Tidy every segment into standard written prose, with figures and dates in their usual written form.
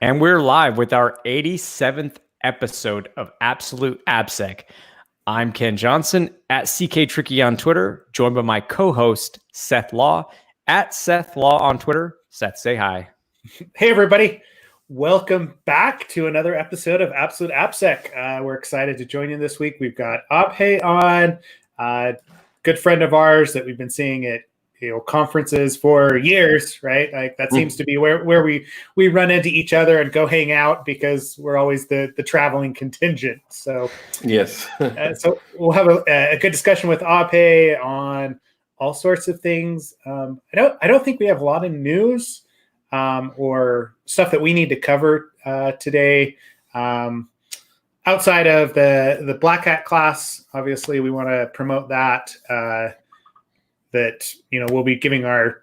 And we're live with our 87th episode of Absolute AppSec. I'm Ken Johnson at CK Tricky on Twitter, joined by my co-host Seth Law at Seth Law on Twitter. Seth, say hi. Hey, everybody. Welcome back to another episode of Absolute AppSec. We're excited to join you this week. We've got Abhay on, good friend of ours that we've been seeing at conferences for years, right? Like that seems to be where we run into each other and go hang out because we're always the traveling contingent. So yes. So we'll have a good discussion with Abhay on all sorts of things. I don't think we have a lot of news or stuff that we need to cover today. Outside of the Black Hat class, obviously we want to promote that. That we'll be giving our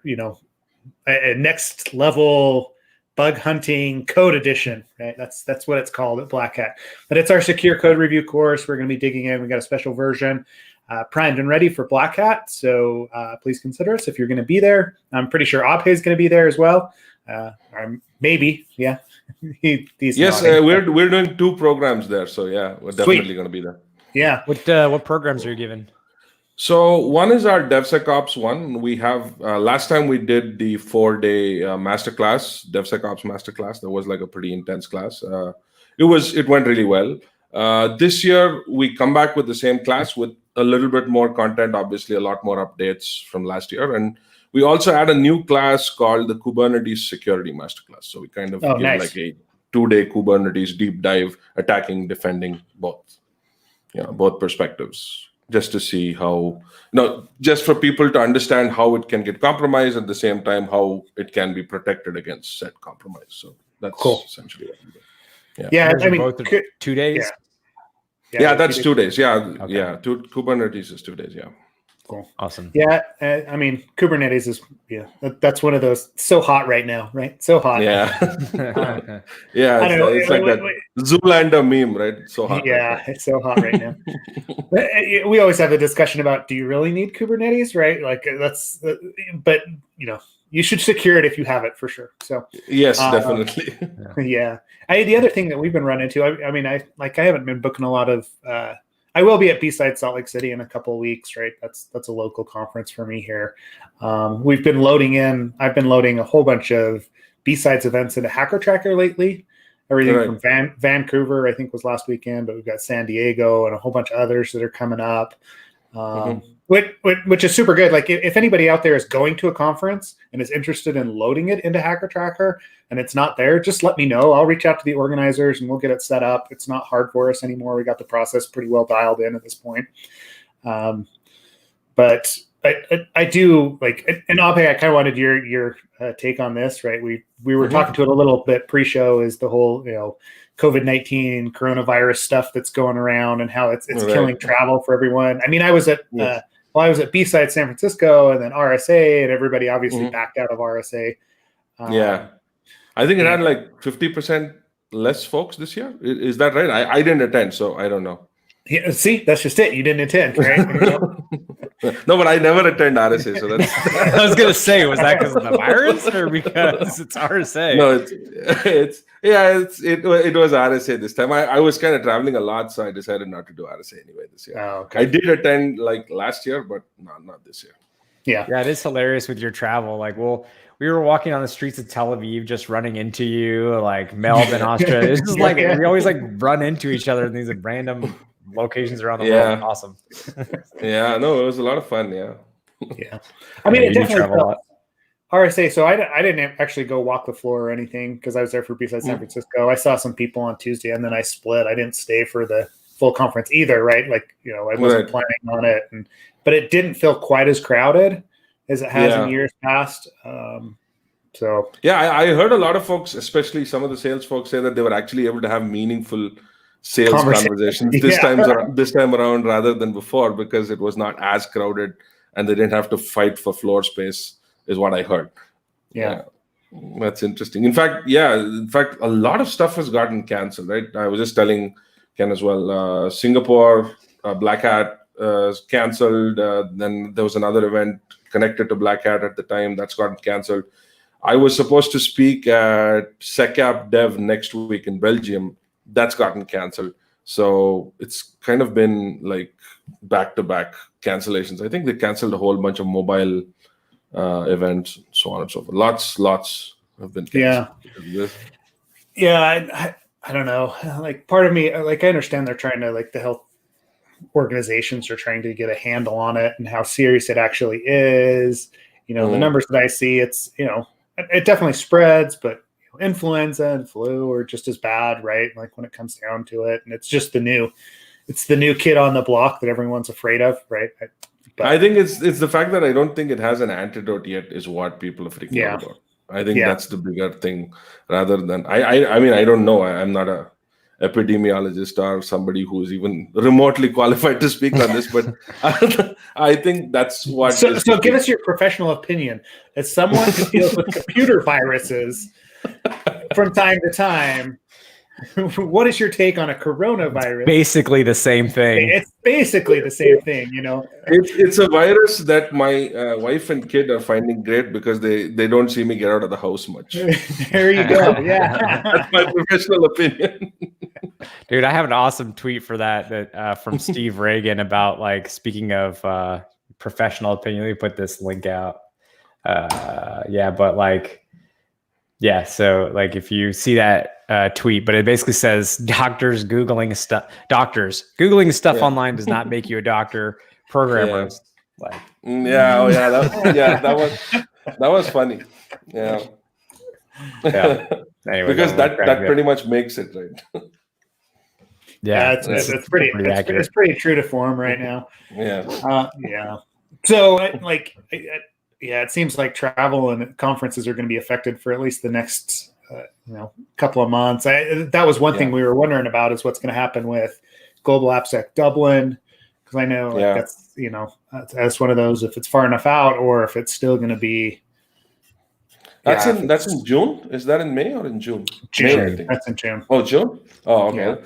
a next level bug hunting code edition, right? That's what it's called at Black Hat. But it's our secure code review course. We're going to be digging in. We got a special version primed and ready for Black Hat. So please consider us if you're going to be there. I'm pretty sure Abhay is going to be there as well. Or maybe, yeah. Yes, we're doing 2 programs there. So yeah, we're definitely going to be there. Yeah. What programs are you giving? So one is our DevSecOps one. We have last time we did the 4-day masterclass, DevSecOps Masterclass. That was like a pretty intense class. It went really well. This year we come back with the same class with a little bit more content, obviously a lot more updates from last year, and we also add a new class called the Kubernetes Security Masterclass. So we kind of give like a 2-day Kubernetes deep dive, attacking, defending both perspectives. Just to see how, just for people to understand how it can get compromised at the same time, how it can be protected against said compromise. So that's cool. Essentially what we do. Yeah, I mean, both 2 days. Yeah, that's 2 days. Yeah, okay. Yeah. Kubernetes is 2 days. Yeah. Cool. Awesome. Yeah, I mean, Kubernetes is that's one of those so hot right now, right? So hot. Yeah. Yeah, it's like that Zoolander meme, right? So hot. Yeah, it's so hot right now. We always have a discussion about, do you really need Kubernetes, right? Like but you should secure it if you have it for sure. So yes, definitely. Yeah. The other thing that we've been running into, I haven't been booking a lot of. I will be at B-Side Salt Lake City in a couple of weeks, right? That's a local conference for me here. I've been loading a whole bunch of B-Sides events into Hacker Tracker lately. Everything from Vancouver, I think, was last weekend, but we've got San Diego and a whole bunch of others that are coming up, which is super good. Like if anybody out there is going to a conference and is interested in loading it into Hacker Tracker and it's not there, just let me know. I'll reach out to the organizers and we'll get it set up. It's not hard for us anymore. We got the process pretty well dialed in at this point. But I do like, and Abhay, I kind of wanted your take on this, right? We were talking to it a little bit pre-show, is the whole COVID-19 coronavirus stuff that's going around and how it's killing travel for everyone. I mean, I was at B-Side San Francisco and then RSA, and everybody obviously backed out of RSA. I think it had like 50% less folks this year. Is that right? I didn't attend, so I don't know. Yeah, see, that's just it. You didn't attend, right? No, but I never attend RSA, so that's. I was gonna say, was that because of the virus or because it's RSA? No, it was RSA this time. I was kind of traveling a lot, so I decided not to do RSA anyway this year. Oh, okay. I did attend like last year, but not this year. Yeah, it is hilarious with your travel. Like, we were walking on the streets of Tel Aviv, just running into you, like Melbourne, Australia. It's just like we always like run into each other in these random locations around the world. Awesome. Yeah, no, it was a lot of fun. Yeah. I mean, it definitely travel a lot. RSA. So I didn't actually go walk the floor or anything because I was there for B-Side San Francisco. I saw some people on Tuesday and then I split. I didn't stay for the full conference either, right? Like, I wasn't planning on it, but it didn't feel quite as crowded as it has in years past. So I heard a lot of folks, especially some of the sales folks, say that they were actually able to have meaningful sales conversations this time around rather than before, because it was not as crowded and they didn't have to fight for floor space, is what I heard. Yeah. That's interesting. In fact, a lot of stuff has gotten canceled, right? I was just telling Ken as well. Singapore, Black Hat canceled. Then there was another event connected to Black Hat at the time that's gotten canceled. I was supposed to speak at SecApp Dev next week in Belgium. That's gotten canceled. So it's kind of been like back-to-back cancellations. I think they canceled a whole bunch of mobile events, so on and so forth. Lots have been canceled. I don't know. Like part of me, like I understand they're trying to, like the health organizations are trying to get a handle on it and how serious it actually is. The numbers that I see, it's, it definitely spreads, but influenza and flu are just as bad, right? Like when it comes down to it, and it's just the new kid on the block that everyone's afraid of, right? But I think it's the fact that I don't think it has an antidote yet is what people are freaking out about. I think that's the bigger thing, rather than I mean I don't know. I'm not a epidemiologist or somebody who's even remotely qualified to speak on this, but I think that's what. So give us your professional opinion as someone who deals with computer viruses from time to time. What is your take on a coronavirus? Basically the same thing. It's basically the same thing, It's a virus that my wife and kid are finding great because they don't see me get out of the house much. There you go. Yeah, that's my professional opinion. Dude, I have an awesome tweet for that from Steve Reagan about, like, speaking of professional opinion. Let me put this link out. So like if you see that tweet, but it basically says doctors googling stuff online does not make you a doctor. Programmers, that was funny. Yeah. Anyway, because that pretty much makes it, right? It's pretty true to form right now. Yeah. So it seems like travel and conferences are going to be affected for at least the next couple of months. That was one thing we were wondering about, is what's going to happen with Global AppSec Dublin, because I know that's one of those, if it's far enough out or if it's still going to be. That's in June. Is that in May or in June? June. May, I think. That's in June. Oh, June. Oh, okay.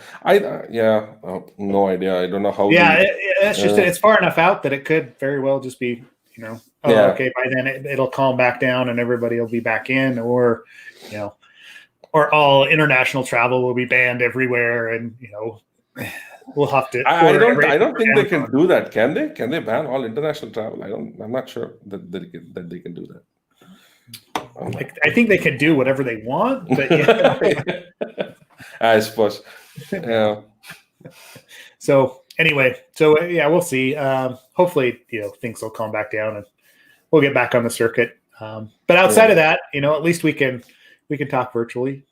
Yeah. No idea. I don't know how. It's just it's far enough out that it could very well just be. Okay, by then it'll calm back down and everybody will be back in, or all international travel will be banned everywhere, and we'll have to. I don't think they can do that. Can they? Can they ban all international travel? I'm not sure that they can do that. I think they can do whatever they want, but I suppose. Yeah. So anyway, we'll see. Hopefully, things will calm back down and we'll get back on the circuit. But outside of that, at least we can talk virtually.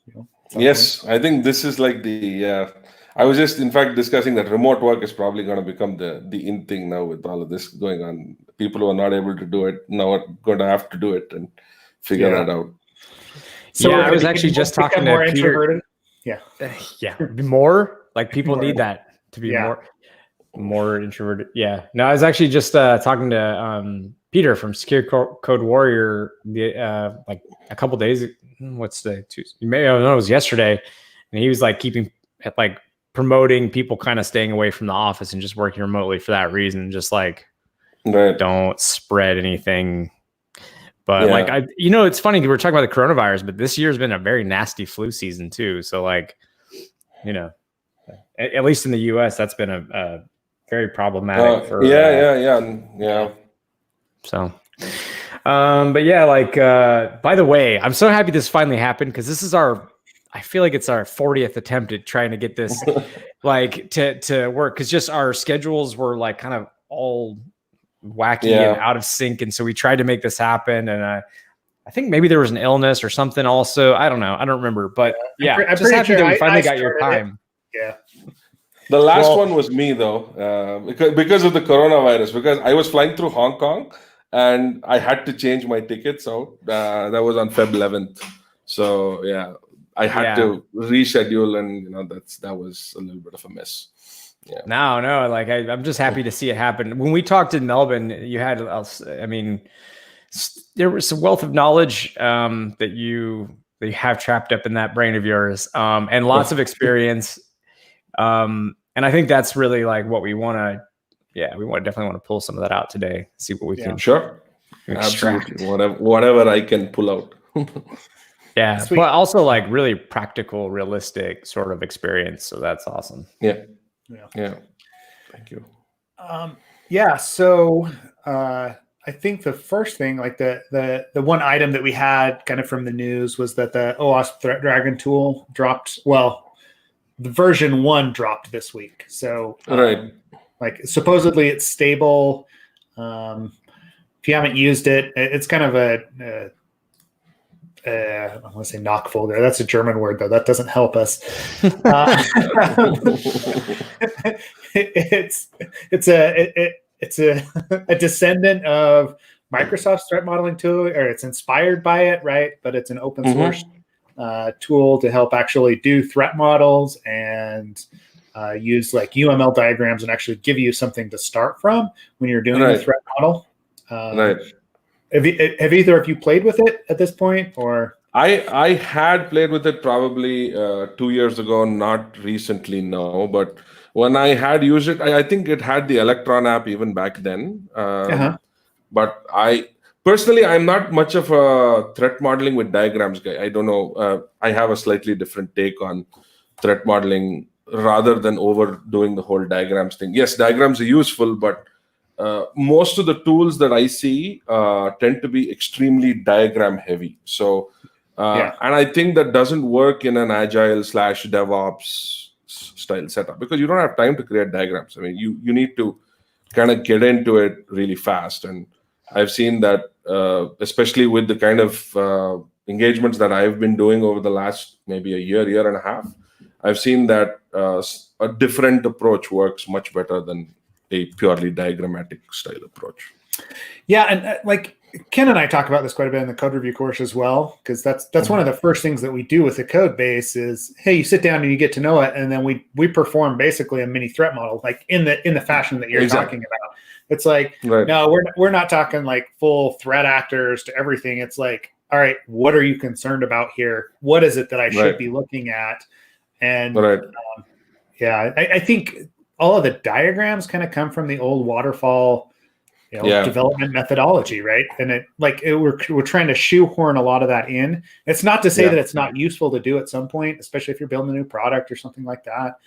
Yes, I think this is like the. I was just, in fact, discussing that remote work is probably going to become the in thing now with all of this going on. People who are not able to do it now are going to have to do it and figure that out. So I was actually just talking to Peter. More like people need that to be more introverted. Yeah. No, I was actually just talking to Peter from Secure Code Warrior like a couple days. What's the Tuesday? You may know it was yesterday, and he was like promoting people kind of staying away from the office and just working remotely for that reason. Just like don't spread anything. But it's funny, we're talking about the coronavirus, but this year's been a very nasty flu season too. So at least in the US, that's been a very problematic for So by the way, I'm so happy this finally happened, because this is I feel like it's our 40th attempt at trying to get this to work, because just our schedules were like kind of all wacky and out of sync, and so we tried to make this happen, and I think maybe there was an illness or something also. I don't know, I don't remember, but I'm just happy that we finally got your time. The last one was me though, because of the coronavirus, because I was flying through Hong Kong and I had to change my tickets out. That was on Feb 11th, so I had to reschedule, and that was a little bit of a mess. Yeah. No, I'm just happy to see it happen. When we talked in Melbourne, you had, there was some wealth of knowledge that you have trapped up in that brain of yours, and lots of experience. And I think that's really like what we want to. Yeah, we definitely want to pull some of that out today. See what we can. Sure. extract. Absolutely. Whatever I can pull out. Yeah, Sweet. but also like really practical, realistic sort of experience. So that's awesome. Yeah. Thank you. So I think the first thing, like the one item that we had kind of from the news was that the OWASP Threat Dragon tool dropped. Well, the version 1 dropped this week. So Right. like supposedly it's stable. If you haven't used it, it's kind of I want to say knock folder. That's a German word, though. That doesn't help us. It's a descendant of Microsoft's threat modeling tool, or it's inspired by it, right? But it's an open source tool to help actually do threat models and use like UML diagrams and actually give you something to start from when you're doing a threat model. Right. Have either of you played with it at this point, or? I had played with it probably 2 years ago, not recently, no. But when I had used it, I think it had the Electron app even back then. But I'm not much of a threat modeling with diagrams guy. I don't know. I have a slightly different take on threat modeling rather than overdoing the whole diagrams thing. Yes, diagrams are useful, but most of the tools that I see tend to be extremely diagram heavy. So, and I think that doesn't work in an agile / DevOps style setup because you don't have time to create diagrams. I mean, you need to kind of get into it really fast. And I've seen that, especially with the kind of engagements that I've been doing over the last maybe a year and a half, I've seen that a different approach works much better than a purely diagrammatic style approach. Yeah, and like Ken and I talk about this quite a bit in the code review course as well, because that's one of the first things that we do with the code base is, hey, you sit down and you get to know it, and then we perform basically a mini threat model, like in the fashion that you're talking about. It's like, no, we're not talking like full threat actors to everything. It's like, all right, what are you concerned about here? What is it that I should be looking at? And I think all of the diagrams kind of come from the old waterfall, development methodology, right? And we're trying to shoehorn a lot of that in. It's not to say that it's not useful to do at some point, especially if you're building a new product or something like that.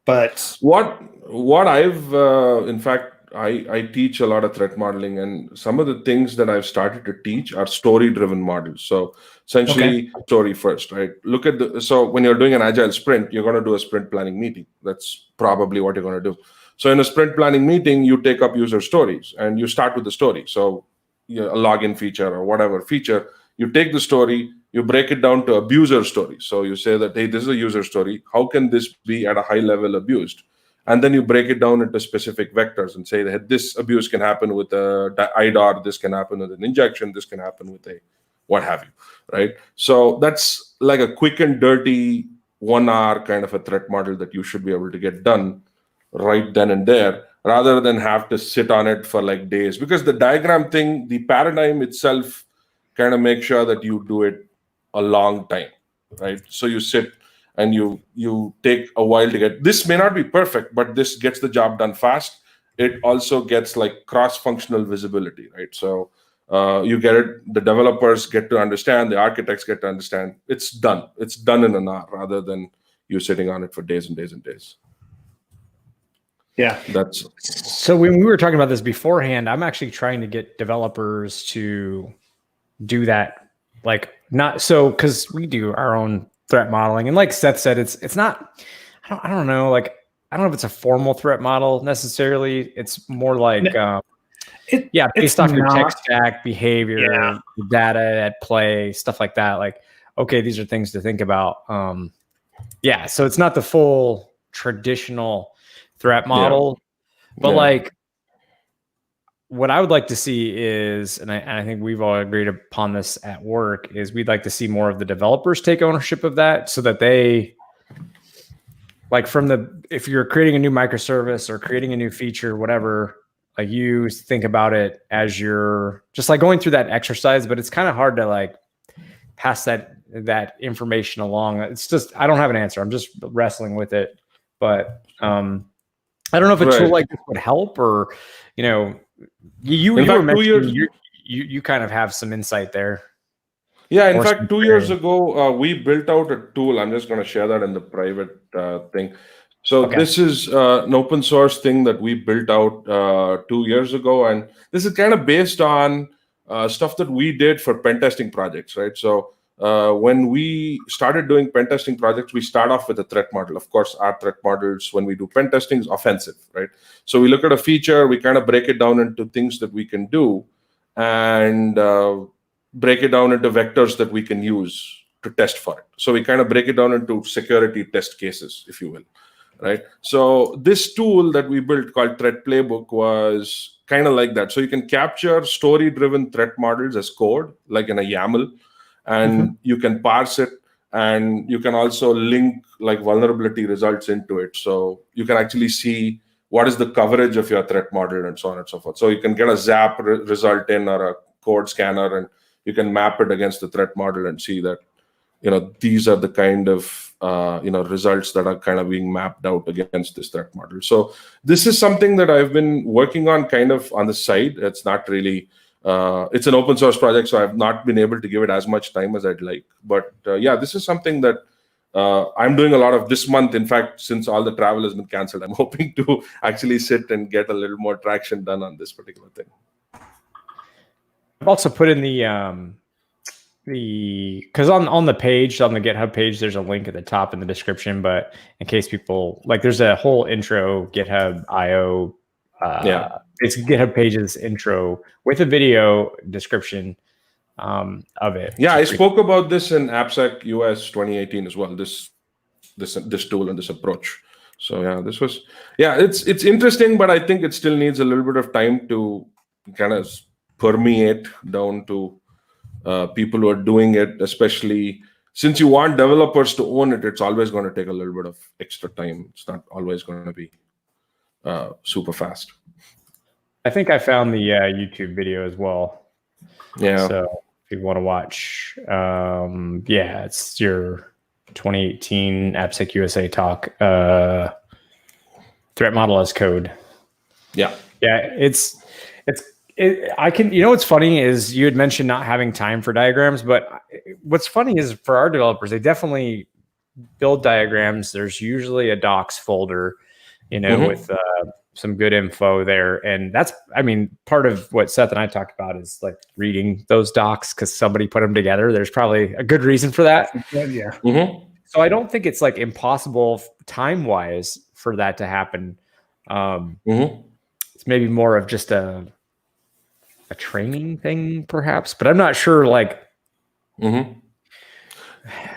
But what I've in fact I teach a lot of threat modeling, and some of the things that I've started to teach are story-driven models. So essentially, story first, right? So when you're doing an agile sprint, you're going to do a sprint planning meeting. That's probably what you're going to do. So in a sprint planning meeting, you take up user stories and you start with the story. So a login feature or whatever feature, you take the story, you break it down to abuser story. So you say that, hey, this is a user story. How can this be at a high level abused? And then you break it down into specific vectors and say that this abuse can happen with a IDAR, this can happen with an injection, this can happen with a what have you, right? So that's like a quick and dirty 1 hour kind of a threat model that you should be able to get done right then and there, rather than have to sit on it for like days. Because the diagram thing, the paradigm itself kind of makes sure that you do it a long time, right? So you sit and you take a while to get, this may not be perfect, but this gets the job done fast. It also gets like cross-functional visibility, right? So you get it, the developers get to understand, the architects get to understand, it's done in an hour, rather than you sitting on it for days and days and days. Yeah, that's so when we were talking about this beforehand, I'm actually trying to get developers to do that, like not so, because we do our own threat modeling, and like Seth said, it's not, I don't know, like I don't know if it's a formal threat model necessarily. It's more like based off your tech stack, behavior, data at play, stuff like that. Like, okay, these are things to think about. So it's not the full traditional threat model, but like what I would like to see is, and I think we've all agreed upon this at work, is we'd like to see more of the developers take ownership of that, so that they, like if you're creating a new microservice or creating a new feature, whatever, like you think about it as you're just like going through that exercise, but it's kind of hard to like pass that information along. It's just, I don't have an answer. I'm just wrestling with it, but I don't know if a tool like this would help, or, you were mentioning you kind of have some insight there. Yeah, in Or fact, some 2 years training? ago, we built out a tool. I'm just going to share that in the private thing. So Okay. this is an open source thing that we built out 2 years ago, and this is kind of based on stuff that we did for pen testing projects, right? So when we started doing pen testing projects, we start off with a threat model. Of course, our threat models when we do pen testing is offensive, right? So we look at a feature, we kind of break it down into things that we can do, and break it down into vectors that we can use to test for it. So we kind of break it down into security test cases, if you will, right? So this tool that we built called Threat Playbook was kind of like that. So you can capture story-driven threat models as code, like in a YAML, and you can parse it, and you can also link like vulnerability results into it. So you can actually see what is the coverage of your threat model and so on and so forth. So you can get a ZAP result in or a code scanner, and you can map it against the threat model and see that, these are the kind of results that are kind of being mapped out against this threat model. So this is something that I've been working on kind of on the side. It's not really it's an open source project, so I've not been able to give it as much time as I'd like. But yeah, this is something that I'm doing a lot of this month. In fact, since all the travel has been canceled, I'm hoping to actually sit and get a little more traction done on this particular thing. I've also put in because on the page, on the GitHub page, there's a link at the top in the description, but in case people there's a whole intro GitHub IO it's GitHub pages intro with a video description of it. Yeah, I spoke about this in AppSec US 2018 as well, this tool and this approach. So yeah, it's interesting, but I think it still needs a little bit of time to kind of permeate down to people who are doing it, especially since you want developers to own it. It's always going to take a little bit of extra time. It's not always going to be super fast. I think I found the YouTube video as well. Yeah. So if you want to watch, it's your 2018 AppSec USA talk, threat model as code. Yeah. Yeah, I can, what's funny is you had mentioned not having time for diagrams, but what's funny is for our developers, they definitely build diagrams. There's usually a docs folder, with some good info there. And that's, part of what Seth and I talked about is like reading those docs because somebody put them together. There's probably a good reason for that. Yeah. Mm-hmm. So I don't think it's like impossible time-wise for that to happen. It's maybe more of just a training thing, perhaps, but I'm not sure.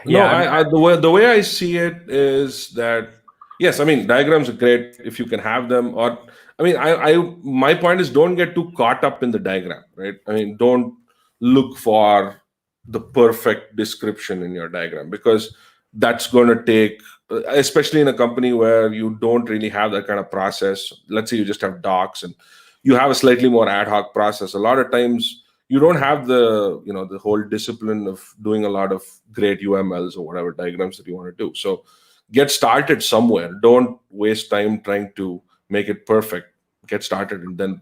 Yeah, the way I see it is that yes, diagrams are great if you can have them. Or my point is, don't get too caught up in the diagram, right? Don't look for the perfect description in your diagram, because that's going to take, especially in a company where you don't really have that kind of process. Let's say you just have docs and you have a slightly more ad hoc process. A lot of times you don't have the the whole discipline of doing a lot of great UMLs or whatever diagrams that you want to do. So get started somewhere. Don't waste time trying to make it perfect. Get started and then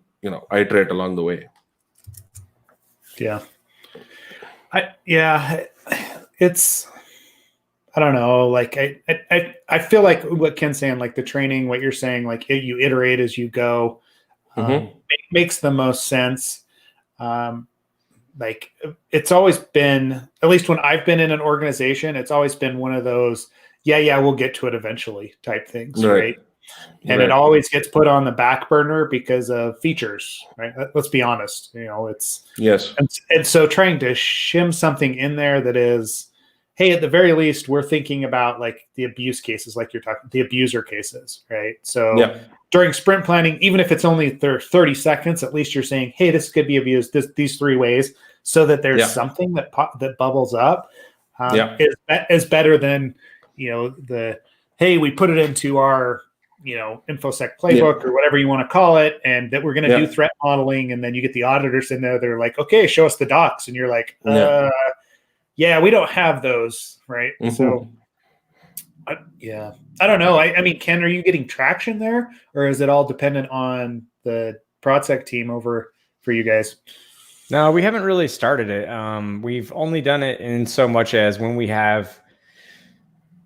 iterate along the way. Yeah. It's, I don't know. Like I feel like what Ken's saying, like the training, what you're saying, like you iterate as you go, makes the most sense. Like it's always been, at least when I've been in an organization, it's always been one of those, we'll get to it eventually type things, right? And it always gets put on the back burner because of features, right? Let's be honest. It's yes. And so trying to shim something in there that is, hey, at the very least, we're thinking about like the abuse cases, like you're talking, the abuser cases, right? So during sprint planning, even if it's only 30 seconds, at least you're saying, hey, this could be abused these 3 ways, so that there's something that bubbles up. Is better than, hey, we put it into our, InfoSec playbook or whatever you want to call it, and that we're going to do threat modeling, and then you get the auditors in there. They're like, okay, show us the docs, and you're like, we don't have those, right? So, I don't know. Ken, are you getting traction there, or is it all dependent on the ProdSec team over for you guys? No, we haven't really started it. We've only done it in so much as when we have.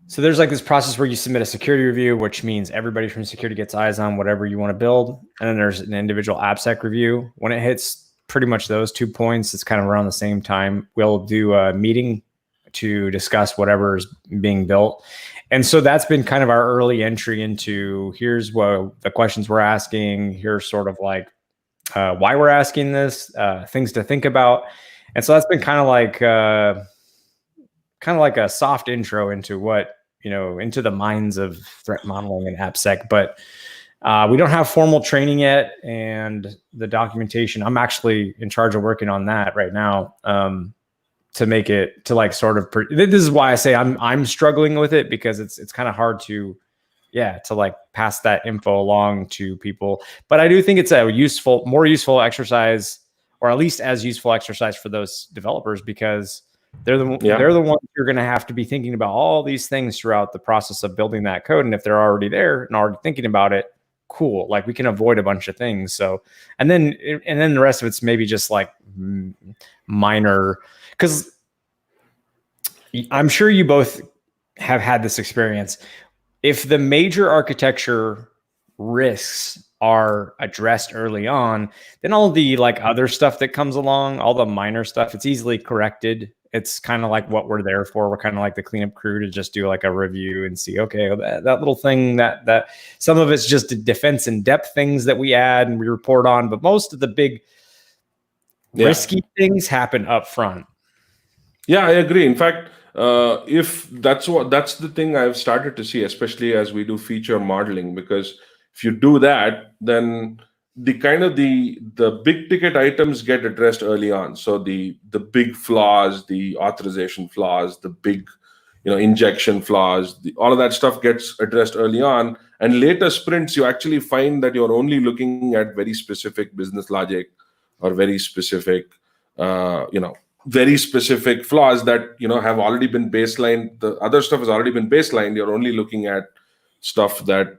So there's like this process where you submit a security review, which means everybody from security gets eyes on whatever you want to build. And then there's an individual AppSec review. When it hits pretty much those 2 points, it's kind of around the same time. We'll do a meeting to discuss whatever is being built. And so that's been kind of our early entry into here's what the questions we're asking. Here's sort of like why we're asking this, things to think about. And so that's been kind of like a soft intro into what, into the minds of threat modeling and AppSec, but we don't have formal training yet. And the documentation, I'm actually in charge of working on that right now to make it to like sort of, this is why I say I'm struggling with it, because it's kind of hard to like pass that info along to people. But I do think it's a more useful exercise, or at least as useful exercise for those developers, because they're the ones you're going to have to be thinking about all these things throughout the process of building that code. And if they're already there and already thinking about it, cool. Like we can avoid a bunch of things. So, and then the rest of it's maybe just like minor, because I'm sure you both have had this experience. If the major architecture risks are addressed early on, then all the like other stuff that comes along, all the minor stuff, it's easily corrected. It's kind of like what we're there for. We're kind of like the cleanup crew to just do like a review and see, okay, that little thing that some of it's just defense and depth things that we add and we report on, but most of the big risky things happen up front. Yeah, I agree. In fact, if that's the thing I've started to see, especially as we do feature modeling, because if you do that, then the big ticket items get addressed early on. So the big flaws, the authorization flaws, the big injection flaws, all of that stuff gets addressed early on. And later sprints, you actually find that you're only looking at very specific business logic or very specific very specific flaws that have already been baselined. The other stuff has already been baselined. You're only looking at stuff that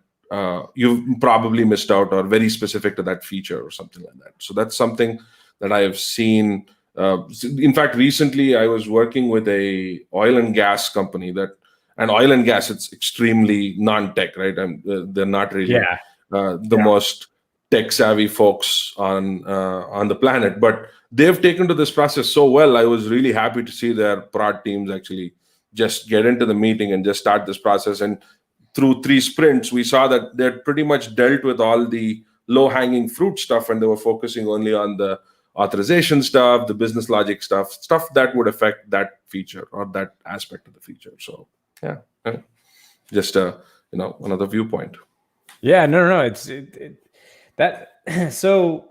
you've probably missed out or very specific to that feature or something like that. So that's something that I have seen. In fact, recently I was working with a oil and gas company and oil and gas, it's extremely non-tech, right? They're not really most tech savvy folks on the planet, but they've taken to this process so well. I was really happy to see their prod teams actually just get into the meeting and just start this process. And through 3 sprints, we saw that they're pretty much dealt with all the low-hanging fruit stuff, and they were focusing only on the authorization stuff, the business logic stuff that would affect that feature or that aspect of the feature. So just another viewpoint. Yeah, no, it's so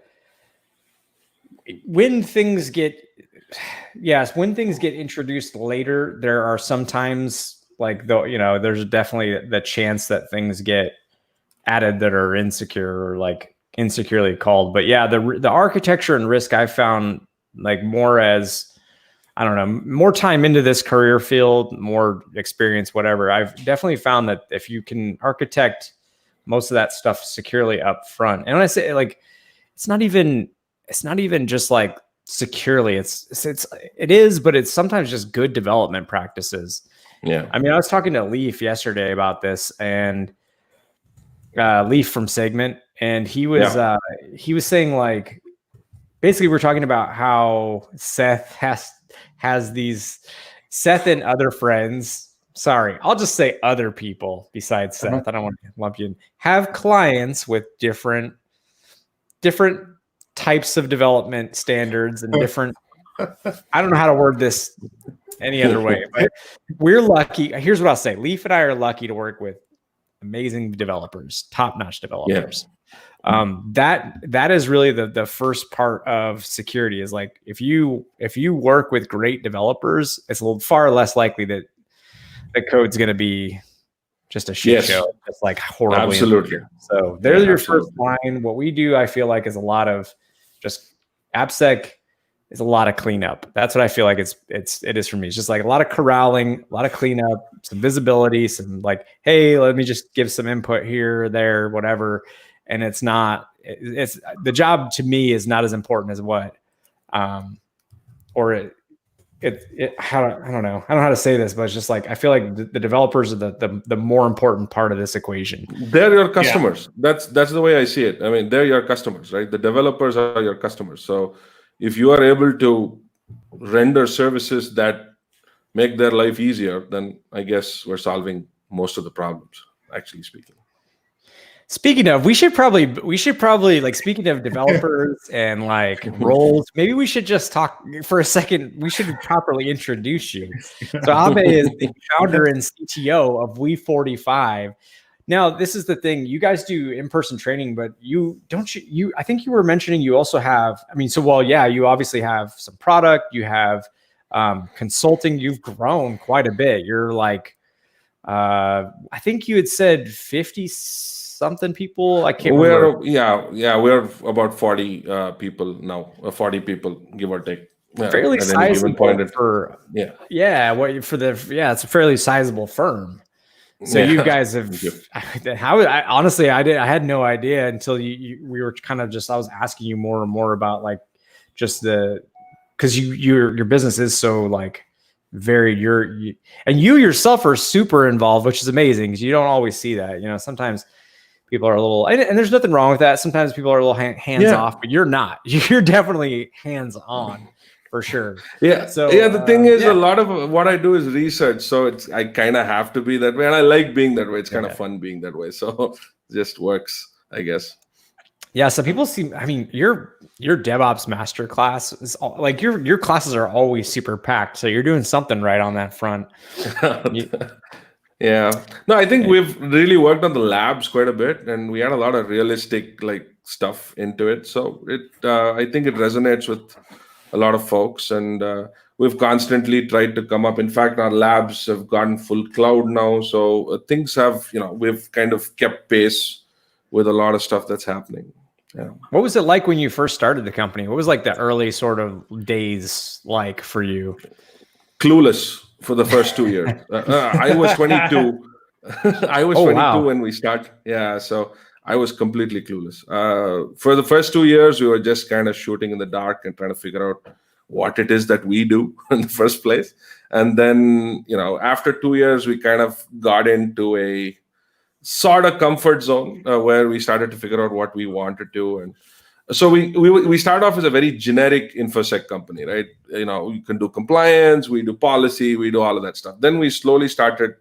when things get introduced later, there are sometimes there's definitely the chance that things get added that are insecure or like insecurely called. But yeah, the architecture and risk I found like more as, I don't know, more time into this career field, more experience, whatever. I've definitely found that if you can architect most of that stuff securely up front, and when I say like, it's not even just like securely, it is, but it's sometimes just good development practices. Yeah. I mean, I was talking to Leaf yesterday about this, and Leaf from Segment, and he was saying like, basically we're talking about how Seth and other friends, sorry, I'll just say other people besides Seth. I don't want to lump you in, have clients with different types of development standards and different, I don't know how to word this any other way, but we're lucky. Here's what I'll say. Leaf and I are lucky to work with amazing developers, top-notch developers. Yeah. That is really the first part of security, is like, if you work with great developers, it's a little far less likely that the code's going to be just a shit show. It's like horribly. Absolutely. So there's your first line. What we do, I feel like, is a lot of just AppSec is a lot of cleanup. That's what I feel like it is for me. It's just like a lot of corralling, a lot of cleanup, some visibility, some like, hey, let me just give some input here, there, whatever. And it's the job to me is not as important as what or I don't know how to say this, but it's just like I feel like the developers are the more important part of this equation. They're your customers. Yeah. That's the way I see it. I mean, they're your customers, right? The developers are your customers. So if you are able to render services that make their life easier, then I guess we're solving most of the problems, actually speaking. Speaking of, we should probably like, speaking of developers and like roles, maybe we should just talk for a second. We should properly introduce you. So Abhay is the founder and CTO of We45. Now, this is the thing. You guys do in-person training, but I think you were mentioning you also have, you obviously have some product, you have consulting, you've grown quite a bit. You're like, I think you had said 50 something people. I can't remember. We're about 40 people now, 40 people, give or take. Fairly sizable it's a fairly sizable firm. So you guys have, I had no idea until we were kind of just, I was asking you more and more about like just because your business is so like you yourself are super involved, which is amazing because you don't always see that. You know, sometimes people are a little, and there's nothing wrong with that. Sometimes people are a little hands off, but you're not. You're definitely hands on for sure. Yeah. So the thing is, a lot of what I do is research, so I kind of have to be that way, and I like being that way. It's kind of fun being that way, so it just works, I guess. Yeah. So people see. I mean, your DevOps Masterclass is like your classes are always super packed. So you're doing something right on that front. Yeah. No, I think we've really worked on the labs quite a bit, and we had a lot of realistic like stuff into it. So I think it resonates with a lot of folks, and we've constantly tried to come up. In fact, our labs have gone full cloud now, so things have, we've kind of kept pace with a lot of stuff that's happening. Yeah. What was it like when you first started the company? What was like the early sort of days like for you? Clueless. For the first 2 years. I was 22. I was 22 when we started. Yeah, so I was completely clueless. For the first 2 years, we were just kind of shooting in the dark and trying to figure out what it is that we do in the first place. And then, after 2 years, we kind of got into a sort of comfort zone where we started to figure out what we wanted to. And so we start off as a very generic InfoSec company, right? We can do compliance, we do policy, we do all of that stuff. Then we slowly started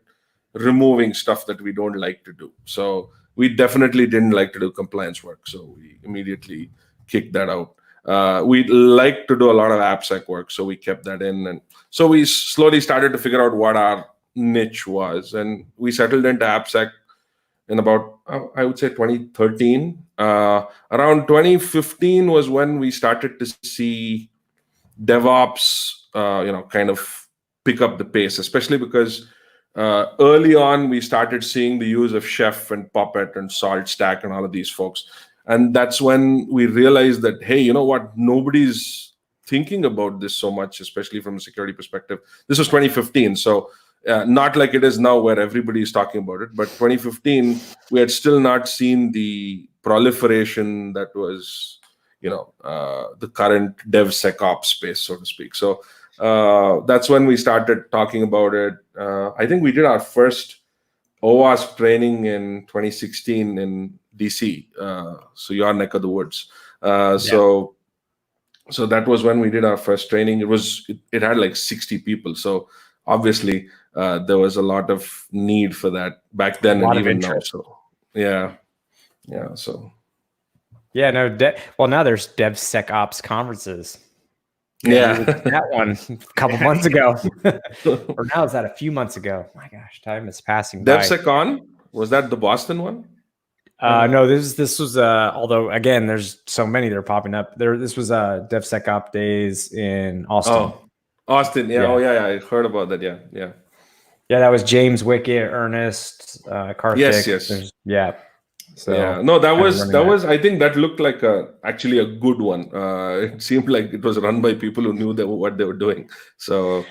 removing stuff that we don't like to do. So we definitely didn't like to do compliance work. So we immediately kicked that out. We like to do a lot of AppSec work. So we kept that in. And so we slowly started to figure out what our niche was. And we settled into AppSec in about, I would say 2013. Around 2015 was when we started to see DevOps, kind of pick up the pace, especially because early on we started seeing the use of Chef and Puppet and SaltStack and all of these folks. And that's when we realized that, hey, you know what? Nobody's thinking about this so much, especially from a security perspective. This was 2015. So not like it is now where everybody is talking about it, but 2015, we had still not seen the proliferation that was, the current DevSecOps space, so to speak. So that's when we started talking about it. I think we did our first OWASP training in 2016 in DC, so your neck of the woods. So that was when we did our first training. It had like 60 people. So obviously, there was a lot of need for that back then and even now. So now there's DevSecOps conferences. That one a couple months ago, or now is that a few months ago? My gosh, time is passing by. DevSecOn, was that the Boston one? No, this was although again, there's so many that are popping up. This was DevSecOps days in Austin. Oh, Austin, yeah. Oh, yeah. I heard about that. Yeah. Yeah, that was James Wickett, Ernest, Karthik. Yes. Yeah. So no, that was. I think that looked like actually a good one. It seemed like it was run by people who knew what they were doing. So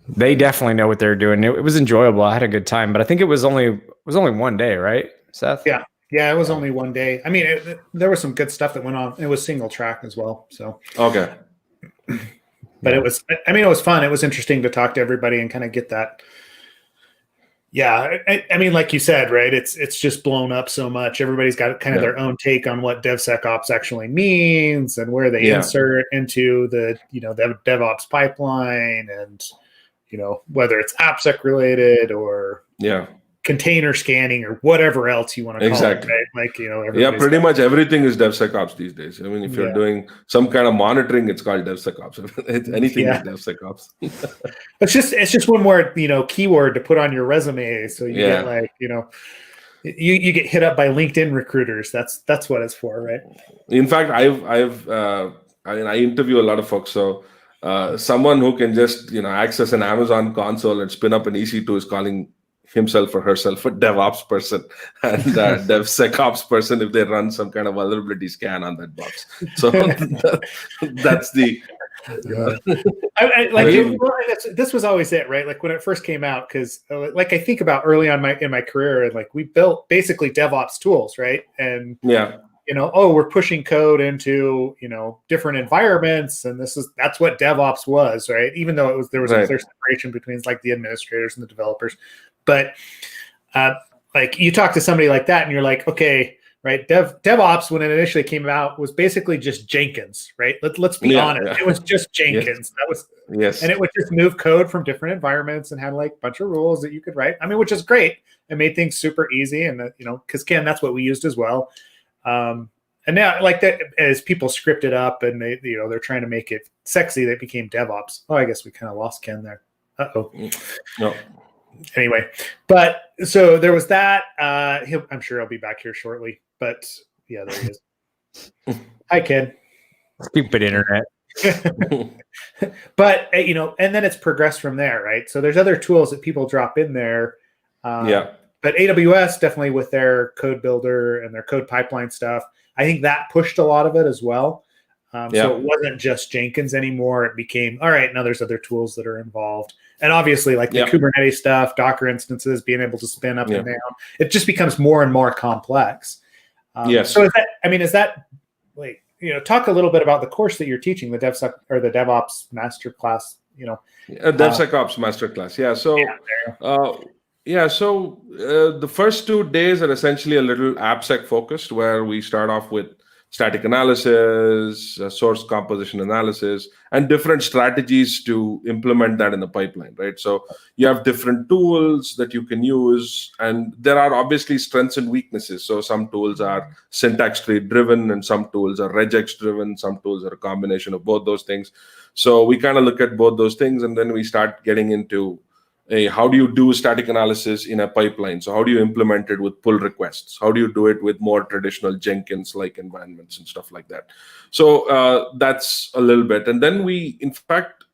they definitely know what they're doing. It was enjoyable. I had a good time, but I think it was only one day, right, Seth? Yeah, it was only one day. I mean, there was some good stuff that went on. It was single track as well. So okay. But it was fun. It was interesting to talk to everybody and kind of get that. Yeah, I mean, like you said, right? It's just blown up so much. Everybody's got kind of their own take on what DevSecOps actually means and where they insert into the the DevOps pipeline, and whether it's AppSec related or container scanning or whatever else you want to call it, right? Like pretty much everything is DevSecOps these days. I mean, if you're doing some kind of monitoring, it's called DevSecOps. Anything is DevSecOps. it's just one more keyword to put on your resume, so you get like you get hit up by LinkedIn recruiters. That's what it's for, right? In fact, I interview a lot of folks, so someone who can just access an Amazon console and spin up an EC2 is calling himself or herself a DevOps person, and DevSecOps person if they run some kind of vulnerability scan on that box. So that's the this was always it, right? Like when it first came out, because like I think about early on in my career, and like we built basically DevOps tools, right? And we're pushing code into different environments, and that's what DevOps was, right? Even though there was a clear separation between like the administrators and the developers. But like you talk to somebody like that and you're like, okay, right, DevOps when it initially came out was basically just Jenkins, right? Let's be honest. It was just Jenkins. That was and it would just move code from different environments and had like a bunch of rules that you could write. I mean, which is great. It made things super easy, and because Ken, that's what we used as well. And now, like that, as people script it up and they're trying to make it sexy, that became DevOps. Oh, I guess we kind of lost Ken there. No. Anyway, but so there was that. I'm sure he'll be back here shortly. But yeah, there he is. Hi, Ken. Stupid internet. But and then it's progressed from there, right? So there's other tools that people drop in there. But AWS definitely with their code builder and their code pipeline stuff, I think that pushed a lot of it as well. So it wasn't just Jenkins anymore. It became, all right, now there's other tools that are involved. And obviously like the Kubernetes stuff, Docker instances, being able to spin up and down, it just becomes more and more complex. So is that like, talk a little bit about the course that you're teaching, the DevSec or the DevOps Masterclass, DevSecOps Masterclass. So the first 2 days are essentially a little AppSec focused, where we start off with static analysis, source composition analysis, and different strategies to implement that in the pipeline, right? So you have different tools that you can use, and there are obviously strengths and weaknesses. So some tools are syntax tree driven, and some tools are regex driven. Some tools are a combination of both those things. So we kind of look at both those things, and then we start getting into how do you do static analysis in a pipeline? So how do you implement it with pull requests? How do you do it with more traditional Jenkins-like environments and stuff like that? So that's a little bit. And then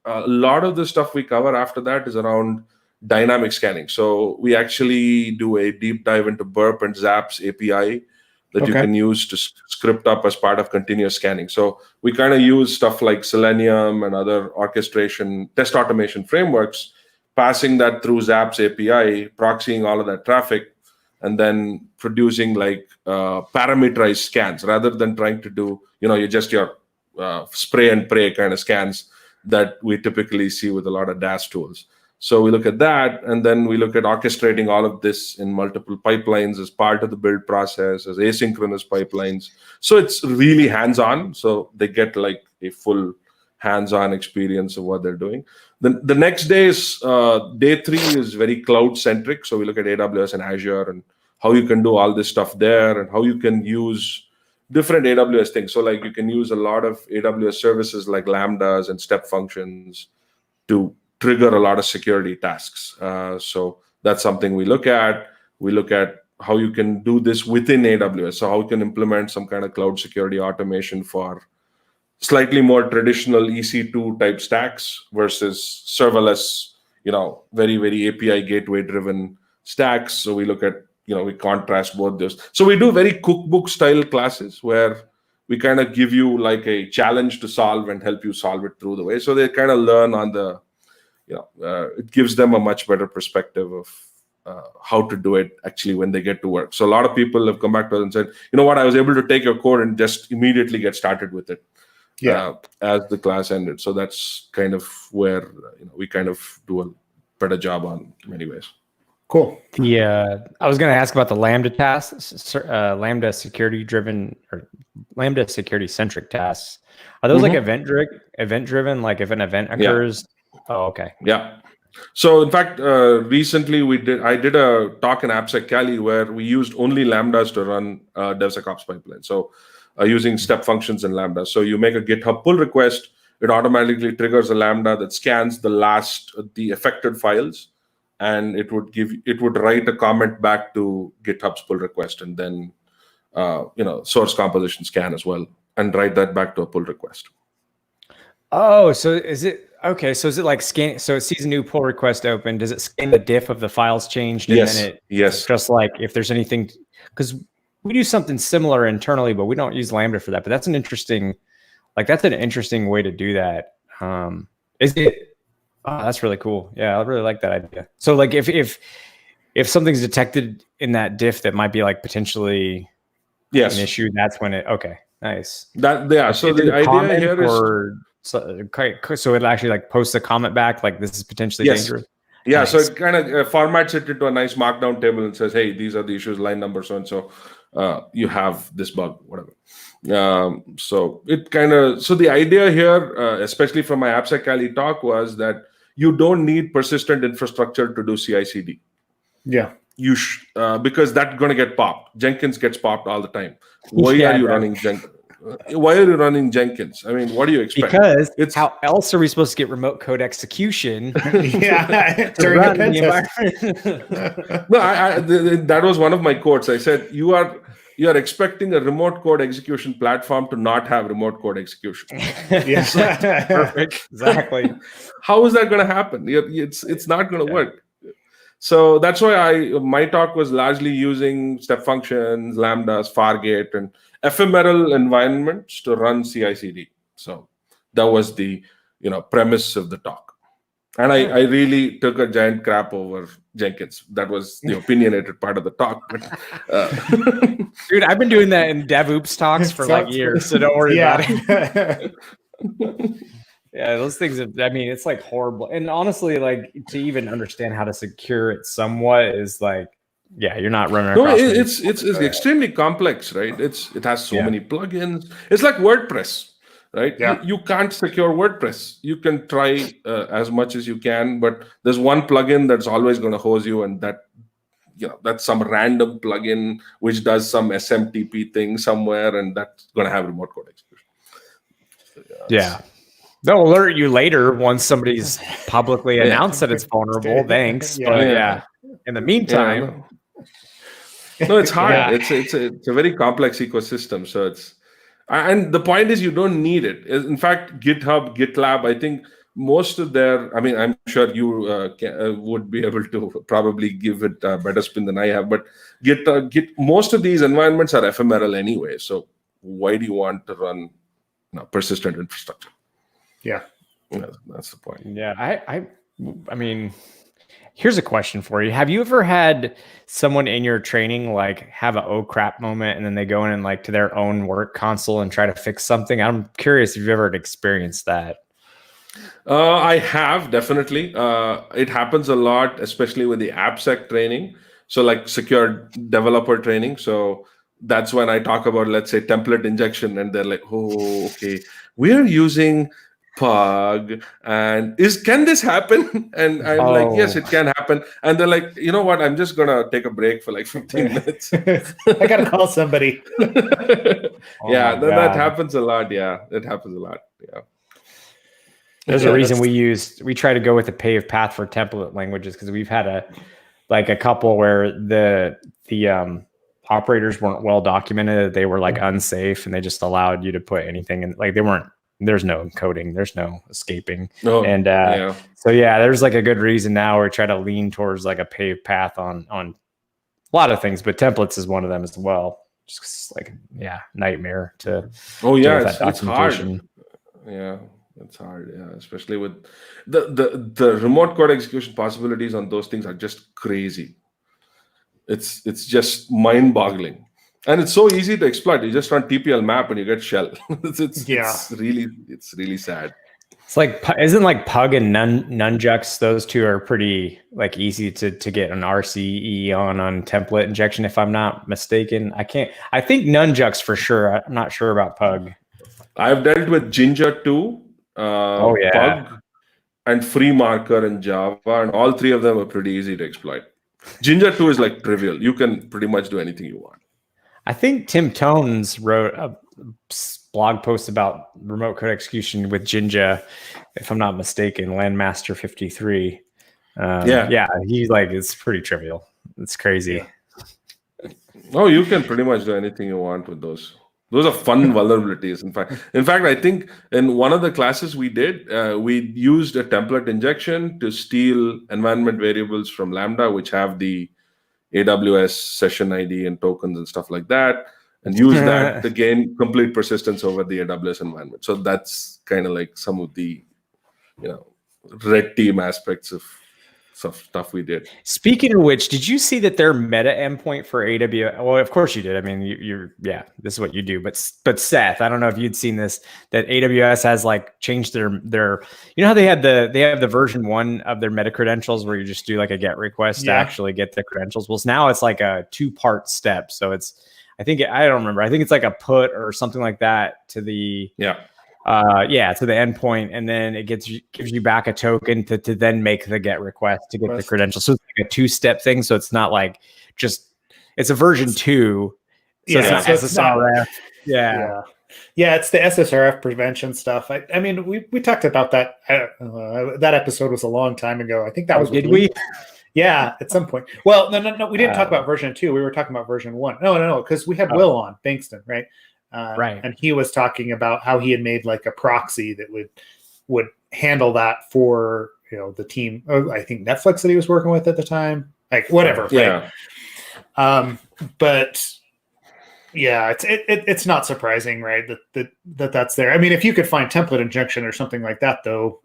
a lot of the stuff we cover after that is around dynamic scanning. So we actually do a deep dive into Burp and Zaps API that you can use to script up as part of continuous scanning. So we kind of use stuff like Selenium and other orchestration, test automation frameworks, passing that through Zaps API, proxying all of that traffic, and then producing like parameterized scans rather than trying to do, your spray and pray kind of scans that we typically see with a lot of DAS tools. So we look at that, and then we look at orchestrating all of this in multiple pipelines as part of the build process, as asynchronous pipelines. So it's really hands-on. So they get like a full hands-on experience of what they're doing. The next day is day 3 is very cloud-centric. So we look at AWS and Azure and how you can do all this stuff there, and how you can use different AWS things. So like you can use a lot of AWS services like Lambdas and step functions to trigger a lot of security tasks. So that's something we look at. We look at how you can do this within AWS. So how you can implement some kind of cloud security automation for slightly more traditional EC2 type stacks versus serverless, very, very API gateway driven stacks. So we look at, we contrast both those. So we do very cookbook style classes where we kind of give you like a challenge to solve and help you solve it through the way. So they kind of learn on the, it gives them a much better perspective of how to do it actually when they get to work. So a lot of people have come back to us and said, I was able to take your code and just immediately get started with it. as the class ended. So that's kind of where we kind of do a better job on many ways. Cool. I was going to ask about the Lambda tasks, Lambda security driven or Lambda security centric tasks. Are those like event driven? Like if an event occurs? Yeah. Oh, okay. Yeah. So in fact, recently I did a talk in AppSec Cali where we used only Lambdas to run DevSecOps pipeline. So using step functions in Lambda. So you make a GitHub pull request, it automatically triggers a Lambda that scans the affected files, and it would write a comment back to GitHub's pull request, and then source composition scan as well, and write that back to a pull request. Oh, so is it okay? So is it like scan? So it sees a new pull request open. Does it scan the diff of the files changed? And then yes. Just like if there's anything, because we do something similar internally, but we don't use Lambda for that. But that's an interesting way to do that. Is it? Oh, that's really cool. Yeah, I really like that idea. So like if something's detected in that diff that might be like potentially an issue, that's when okay, nice. So the idea here is. So it actually like posts a comment back like this is potentially dangerous. Yeah, nice. So it kind of formats it into a nice markdown table and says, hey, these are the issues, line number so and so. You have this bug, whatever. So the idea here, especially from my AppSec Cali talk, was that you don't need persistent infrastructure to do CI/CD. Yeah, you because that's going to get popped. Jenkins gets popped all the time. Why are you running Jenkins? Why are you running Jenkins? I mean, what do you expect? Because how else are we supposed to get remote code execution? During the environment. No, that was one of my quotes. I said, you are expecting a remote code execution platform to not have remote code execution. Yes, perfect. Exactly. How is that going to happen? It's not going to work. So that's why my talk was largely using step functions, lambdas, Fargate, and ephemeral environments to run CI/CD. So that was the premise of the talk. And I really took a giant crap over Jenkins. That was the opinionated part of the talk. But, dude, I've been doing that in DevOps talks for like years, so don't worry about it. Yeah, those things. It's like horrible. And honestly, like to even understand how to secure it somewhat is like, you're not running across. No, it's extremely complex, right? It has so many plugins. It's like WordPress, right? Yeah. You can't secure WordPress. You can try as much as you can, but there's one plugin that's always going to hose you, and that's some random plugin which does some SMTP thing somewhere, and that's going to have remote code execution. Yeah. They'll alert you later once somebody's publicly announced that it's vulnerable. Thanks. But in the meantime. No, it's hard. It's a very complex ecosystem. So and the point is you don't need it. In fact, GitHub, GitLab, I think most of I'm sure you would be able to probably give it a better spin than I have, but most of these environments are ephemeral anyway. So why do you want to run persistent infrastructure? Yeah, that's the point. Yeah, I mean, here's a question for you. Have you ever had someone in your training like have a oh crap moment, and then they go in and like to their own work console and try to fix something? I'm curious if you've ever experienced that. I have, definitely. It happens a lot, especially with the AppSec training. So like secure developer training. So that's when I talk about, let's say, template injection, and they're like, oh, okay, we're using Pug, and can this happen? And I'm like, yes, it can happen. And they're like, you know what, I'm just gonna take a break for like 15 minutes. I gotta call somebody. That happens a lot. Yeah, it happens a lot. Yeah, there's a reason we try to go with a paved path for template languages, because we've had a couple where the operators weren't well documented. They were like unsafe, and they just allowed you to put anything in. Like there's no encoding, there's no escaping. So there's like a good reason now we try to lean towards like a paved path on a lot of things, but templates is one of them as well. Just like nightmare to it's hard. Yeah, it's hard. Yeah, especially with the remote code execution possibilities on those things are just crazy. It's just mind-boggling. And it's so easy to exploit. You just run TPL map and you get shell. It's really sad. It's like, isn't like Pug and Nunjux, those two are pretty like easy to get an RCE on template injection, if I'm not mistaken. I think Nunjux for sure. I'm not sure about Pug. I've dealt with Ginger 2, Pug, and Free Marker in Java, and all three of them are pretty easy to exploit. Ginger 2 is like trivial. You can pretty much do anything you want. I think Tim Tones wrote a blog post about remote code execution with Jinja, if I'm not mistaken, Landmaster 53. He it's pretty trivial. It's crazy. Oh, you can pretty much do anything you want with those. Those are fun vulnerabilities. In fact, I think in one of the classes we did, we used a template injection to steal environment variables from Lambda, which have the AWS session ID and tokens and stuff like that, and use that to gain complete persistence over the AWS environment. So that's kind of like some of the, red team aspects of stuff we did. Speaking of which, did you see that their Meta Endpoint for AWS? Well, of course you did. I mean, this is what you do. But Seth, I don't know if you'd seen this, that AWS has like changed their how they have the version 1 of their meta credentials where you just do like a GET request to actually get the credentials. Well, now it's like a 2-part step. So I think it's like a put or something like that to the to the endpoint, and then it gives you back a token to then make the GET request to get the credentials. So it's like a 2-step thing. So it's not like it's a version 2. So it's not SSRF. It's the SSRF prevention stuff. I mean, we talked about that. That episode was a long time ago. I think that was. Did we? Yeah, at some point. Well, no. We didn't talk about version 2. We were talking about version 1. No, because we had Will on Bankston, right? Right. And he was talking about how he had made like a proxy that would handle that for the team. I think Netflix that he was working with at the time, like whatever. Yeah. Right? But yeah, it's not surprising, right? That's there. I mean, if you could find template injection or something like that, though,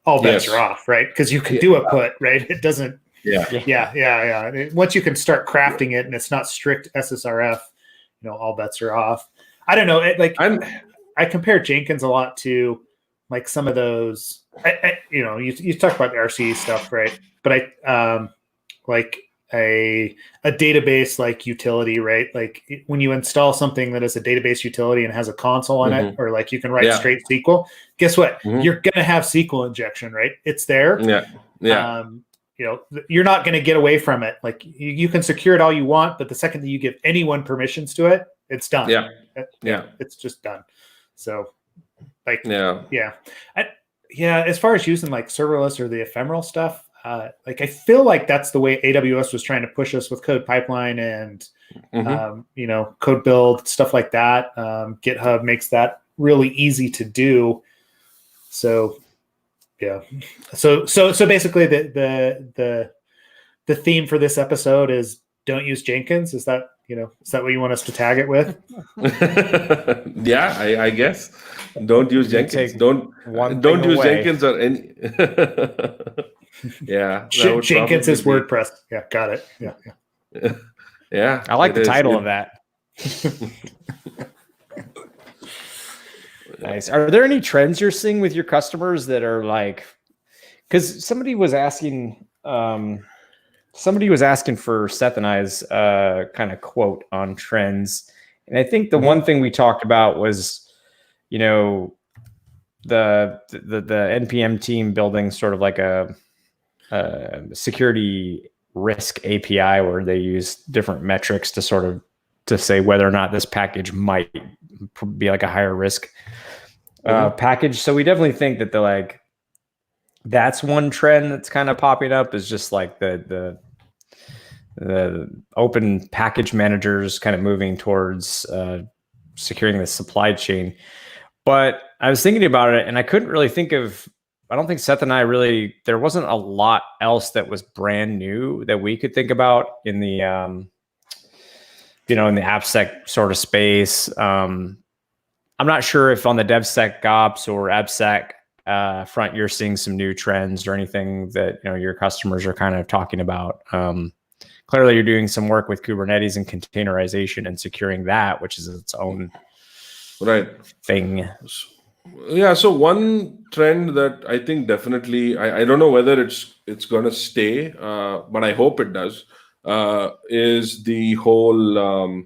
all bets are off, right? Because you can do a put, right? It doesn't. Yeah. Once you can start crafting it and it's not strict SSRF, all bets are off. I don't know. I compare Jenkins a lot to like some of those. You talk about the RCE stuff, right? But like a database like utility, right? Like when you install something that is a database utility and has a console on it, or like you can write straight SQL. Guess what? You're gonna have SQL injection, right? It's there. Yeah. You're not going to get away from it. Like you can secure it all you want, but the second that you give anyone permissions to it, it's done. It's just done. So as far as using like serverless or the ephemeral stuff, like I feel like that's the way AWS was trying to push us with code pipeline and code build, stuff like that. GitHub makes that really easy to do. So so basically the theme for this episode is don't use Jenkins. Is that what you want us to tag it with? I guess don't use Jenkins. Don't use Jenkins or any. Jenkins is WordPress. Yeah, got it. Yeah. I like the title of that. Nice. Are there any trends you're seeing with your customers that are like, because somebody was asking for Seth and I's kind of quote on trends. And I think the one thing we talked about was, the NPM team building sort of like a security risk API where they use different metrics to sort of to say whether or not this package might be like a higher risk package. So we definitely think that that's one trend that's kind of popping up is just like the open package managers kind of moving towards securing the supply chain. But I was thinking about it and I couldn't really think of, I don't think Seth and I really, there wasn't a lot else that was brand new that we could think about in the, in the AppSec sort of space. I'm not sure if on the DevSecOps or AppSec front, you're seeing some new trends or anything that, your customers are kind of talking about. clearly you're doing some work with Kubernetes and containerization and securing that, which is its own thing. Yeah. So one trend that I think definitely, I don't know whether it's going to stay, but I hope it does, is the whole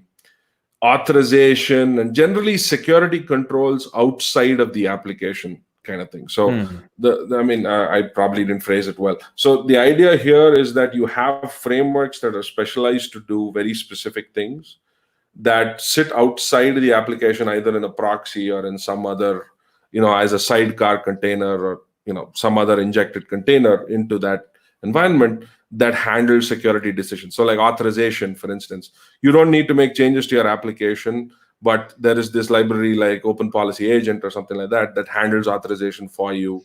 authorization and generally security controls outside of the application kind of thing. So I probably didn't phrase it well. So the idea here is that you have frameworks that are specialized to do very specific things that sit outside the application, either in a proxy or in some other, as a sidecar container or, some other injected container into that environment that handles security decisions. So like authorization, for instance, you don't need to make changes to your application, but there is this library like Open Policy Agent or something like that that handles authorization for you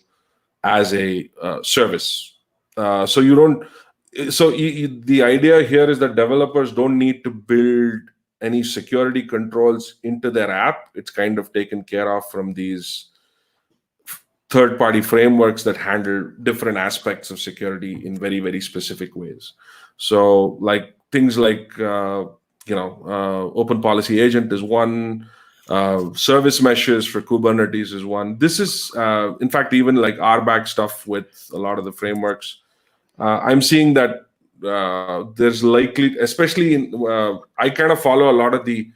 as a service. So you don't. So the idea here is that developers don't need to build any security controls into their app. It's kind of taken care of from these third-party frameworks that handle different aspects of security in very, very specific ways. So like things like Open Policy Agent is one, service meshes for Kubernetes is one. This is in fact even like RBAC stuff with a lot of the frameworks. I'm seeing that there's likely, especially in I kind of follow a lot of the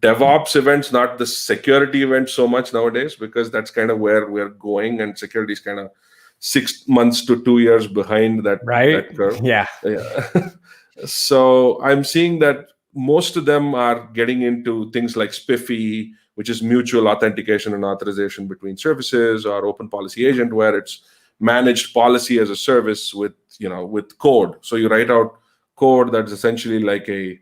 DevOps events, not the security events so much nowadays, because that's kind of where we're going, and security is kind of 6 months to 2 years behind that, right? That curve. Yeah. So I'm seeing that most of them are getting into things like SPIFFE, which is mutual authentication and authorization between services, or Open Policy Agent, where it's managed policy as a service with code. So you write out code that's essentially like a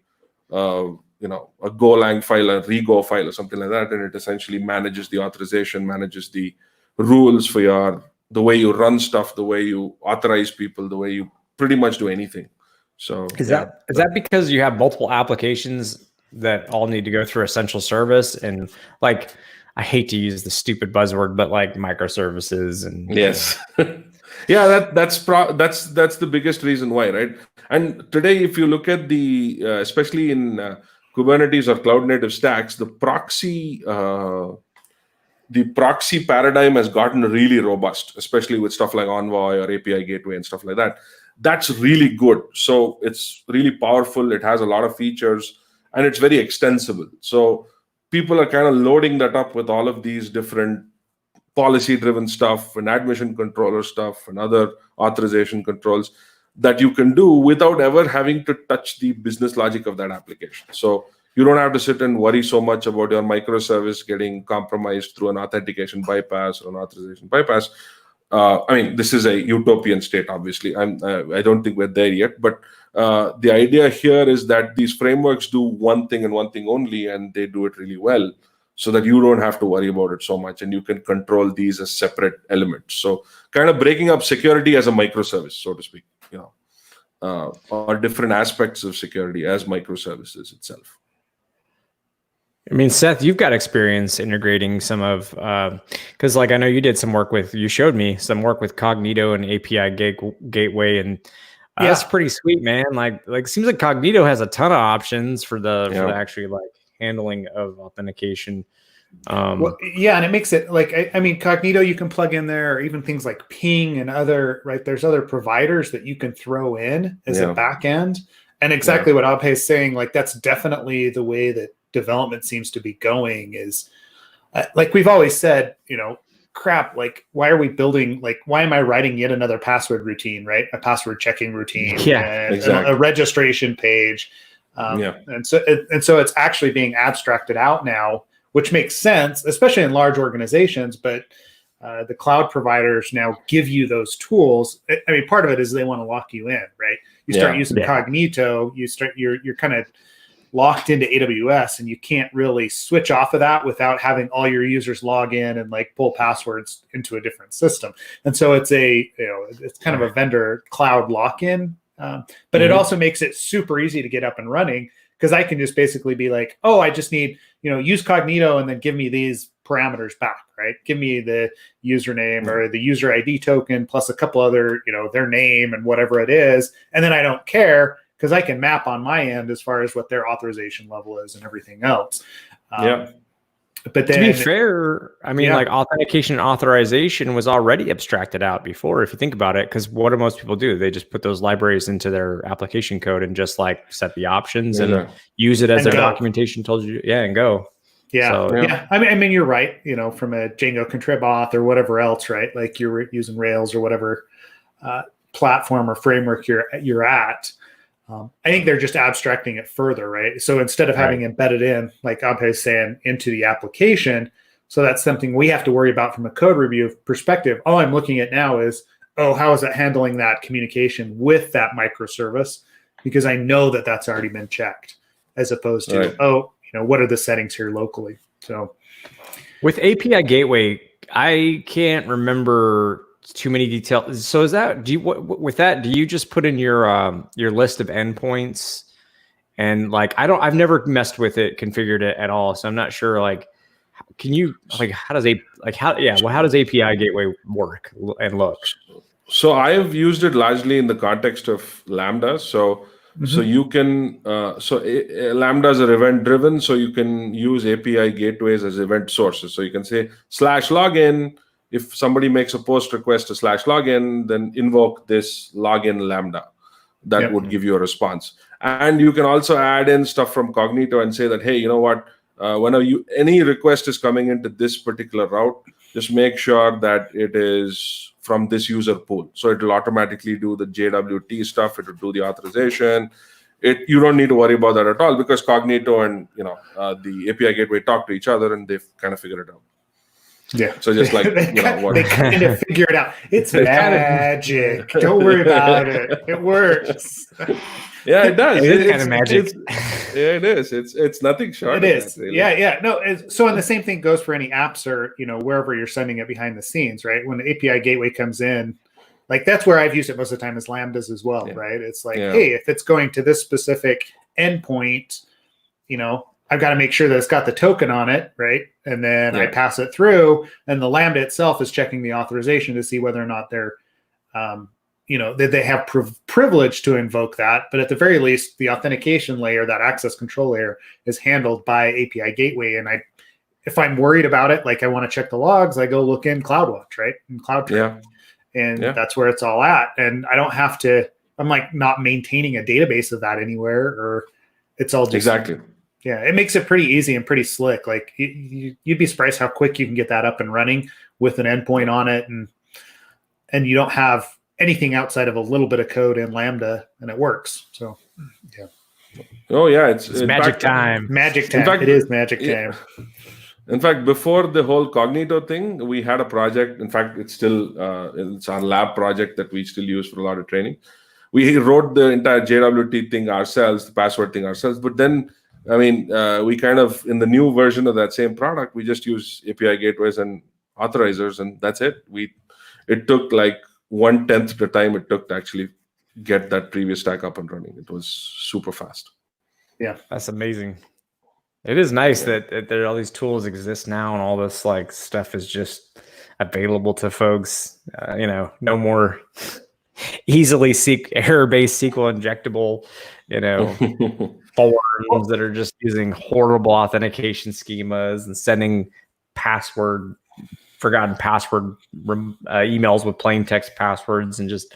Golang file, a Rego file or something like that, and it essentially manages the authorization, manages the rules for the way you run stuff, the way you authorize people, the way you pretty much do anything. So is that because you have multiple applications that all need to go through essential service, and like, I hate to use the stupid buzzword, but like microservices and yes. Yeah, that's the biggest reason why, right? And today, if you look at the especially in Kubernetes or cloud native stacks, the proxy paradigm has gotten really robust, especially with stuff like Envoy or API Gateway and stuff like that. That's really good. So it's really powerful. It has a lot of features, and it's very extensible. So people are kind of loading that up with all of these different policy-driven stuff and admission controller stuff and other authorization controls that you can do without ever having to touch the business logic of that application. So you don't have to sit and worry so much about your microservice getting compromised through an authentication bypass or an authorization bypass. This is a utopian state, obviously. I don't think we're there yet, but the idea here is that these frameworks do one thing and one thing only, and they do it really well, so that you don't have to worry about it so much, and you can control these as separate elements. So kind of breaking up security as a microservice, so to speak, or different aspects of security as microservices itself. I mean, Seth, you've got experience integrating some of, because like I know you did some work you showed me some work with Cognito and API Gateway, and that's pretty sweet, man. Like seems like Cognito has a ton of options for the actually like handling of authentication. And it makes it like, Cognito you can plug in there, or even things like Ping and other, right? There's other providers that you can throw in as a back end. And exactly what Abhay is saying, like that's definitely the way that development seems to be going, is like we've always said, crap, like why are we building, like why am I writing yet another password routine, right? A password checking routine, a registration page. And so it's actually being abstracted out now, which makes sense, especially in large organizations. But the cloud providers now give you those tools. I mean, part of it is they want to lock you in, right? You start using Cognito, you're kind of locked into AWS, and you can't really switch off of that without having all your users log in and like pull passwords into a different system. And so it's it's kind of a vendor cloud lock-in. But it also makes it super easy to get up and running, because I can just basically be like, oh, I just need, use Cognito and then give me these parameters back, right? Give me the username or the user ID token plus a couple other, their name and whatever it is. And then I don't care because I can map on my end as far as what their authorization level is and everything else. But then, to be fair, I mean, like authentication and authorization was already abstracted out before, if you think about it, because what do most people do? They just put those libraries into their application code and just like set the options and use it as their documentation told you, and go. Yeah. I mean, you're right. From a Django contrib auth or whatever else, right? Like you're using Rails or whatever platform or framework you're at. I think they're just abstracting it further, right? So instead of having embedded in, like Abhay is saying, into the application, so that's something we have to worry about from a code review perspective. All I'm looking at now is, how is it handling that communication with that microservice? Because I know that that's already been checked, as opposed to, what are the settings here locally? So with API Gateway, I can't remember too many details. So is that, do you just put in your list of endpoints and like, I've never messed with it, configured it at all. So I'm not sure, like, can you, like, how does API Gateway work and look? So I have used it largely in the context of Lambda. So you can, Lambdas are event driven. So you can use API gateways as event sources. So you can say /login. If somebody makes a post request to /login, then invoke this login Lambda. That would give you a response. And you can also add in stuff from Cognito and say that, hey, you know what? Whenever any request is coming into this particular route, just make sure that it is from this user pool. So it will automatically do the JWT stuff. It will do the authorization. You don't need to worry about that at all because Cognito and the API Gateway talk to each other and they've kind of figured it out. Yeah. So just like they kind of figure it out. It's magic. Don't worry about it. It works. Yeah, it does. It's kind of magic. It is. It's nothing short. It is. That, really. Yeah. No. So, and the same thing goes for any apps or wherever you're sending it behind the scenes, right? When the API Gateway comes in, like that's where I've used it most of the time as Lambdas as well, right? It's like, hey, if it's going to this specific endpoint, I've got to make sure that it's got the token on it, right? And then I pass it through, and the Lambda itself is checking the authorization to see whether or not they're, that they have privilege to invoke that. But at the very least, the authentication layer, that access control layer, is handled by API Gateway. And if I'm worried about it, like I want to check the logs, I go look in CloudWatch, right? In CloudTrail. And that's where it's all at. And I don't have to, I'm like not maintaining a database of that anywhere, or it's all just exactly. Yeah, it makes it pretty easy and pretty slick. Like you'd be surprised how quick you can get that up and running with an endpoint on it, and you don't have anything outside of a little bit of code in Lambda, and it works. So, yeah. Oh yeah, it's magic time. Magic time. In fact, it is magic time. In fact, before the whole Cognito thing, we had a project. In fact, it's still it's our lab project that we still use for a lot of training. We wrote the entire JWT thing ourselves, the password thing ourselves, but then. I mean, we kind of, in the new version of that same product, we just use API gateways and authorizers, and that's it. It took like 1/10 the time it took to actually get that previous stack up and running. It was super fast. Yeah, that's amazing. It is nice that there all these tools exist now, and all this like stuff is just available to folks. No more easily error-based SQL injectable, forms that are just using horrible authentication schemas and sending forgotten password emails with plain text passwords and just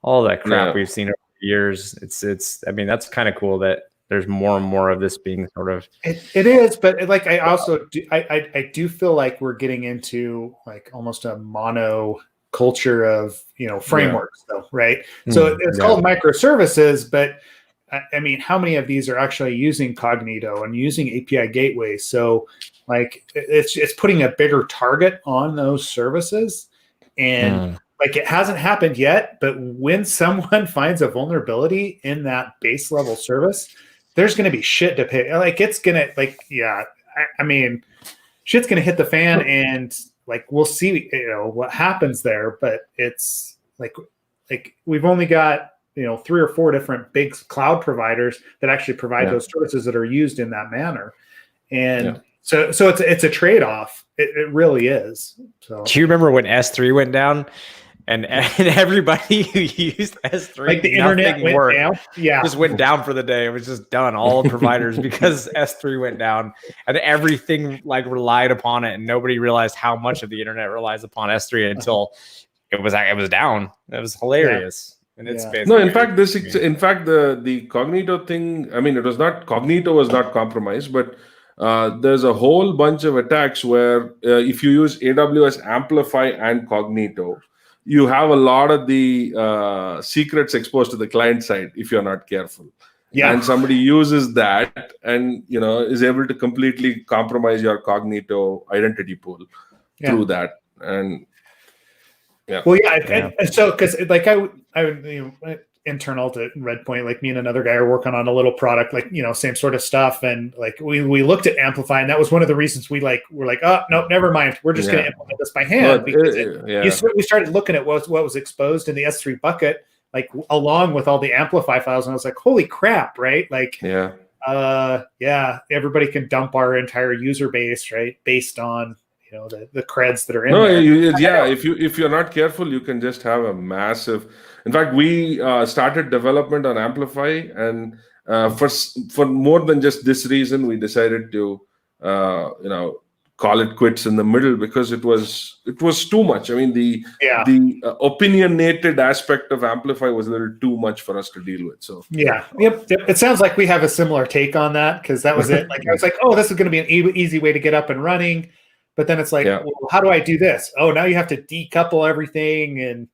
all that crap we've seen over the years. It's I mean, that's kind of cool that there's more and more of this being sort of. It is, but like I also do feel like we're getting into like almost a monoculture of frameworks, though, right? So it's called microservices, but I mean, how many of these are actually using Cognito and using API Gateway? So, like, it's putting a bigger target on those services, and like it hasn't happened yet. But when someone finds a vulnerability in that base level service, there's going to be shit to pay. Like, it's gonna I mean, shit's gonna hit the fan, and like we'll see, what happens there. But it's like we've only got 3 or 4 different big cloud providers that actually provide those services that are used in that manner. And So it's a trade-off. It really is. So Do you remember when S3 went down? And everybody who used S3, like the internet went worked. down. Yeah. Just went down for the day. It was just done. All providers because S3 went down and everything like relied upon it, and nobody realized how much of the internet relies upon S3 until it was down. It was hilarious. And it's no. In fact, the Cognito thing. I mean, it was not Cognito was not compromised, but there's a whole bunch of attacks where if you use AWS Amplify and Cognito, you have a lot of the secrets exposed to the client side if you're not careful. Yeah. And somebody uses that and is able to completely compromise your Cognito identity pool through that. And well, and so because like I would internal to Redpoint, like me and another guy are working on a little product, like same sort of stuff, and like we looked at Amplify, and that was one of the reasons we're like, oh no, never mind, we're just going to implement this by hand, because we started looking at what was exposed in the S3 bucket, like along with all the Amplify files, and I was like, holy crap, right? Like everybody can dump our entire user base, right, based on the creds that are in there. If you're not careful, you can just have a massive. In fact, we started development on Amplify, and for more than just this reason, we decided to call it quits in the middle, because it was too much. I mean, the opinionated aspect of Amplify was a little too much for us to deal with. So it sounds like we have a similar take on that, because that was it. Like I was like, oh, this is going to be an easy way to get up and running. But then it's like, well, how do I do this? Oh, now you have to decouple everything, and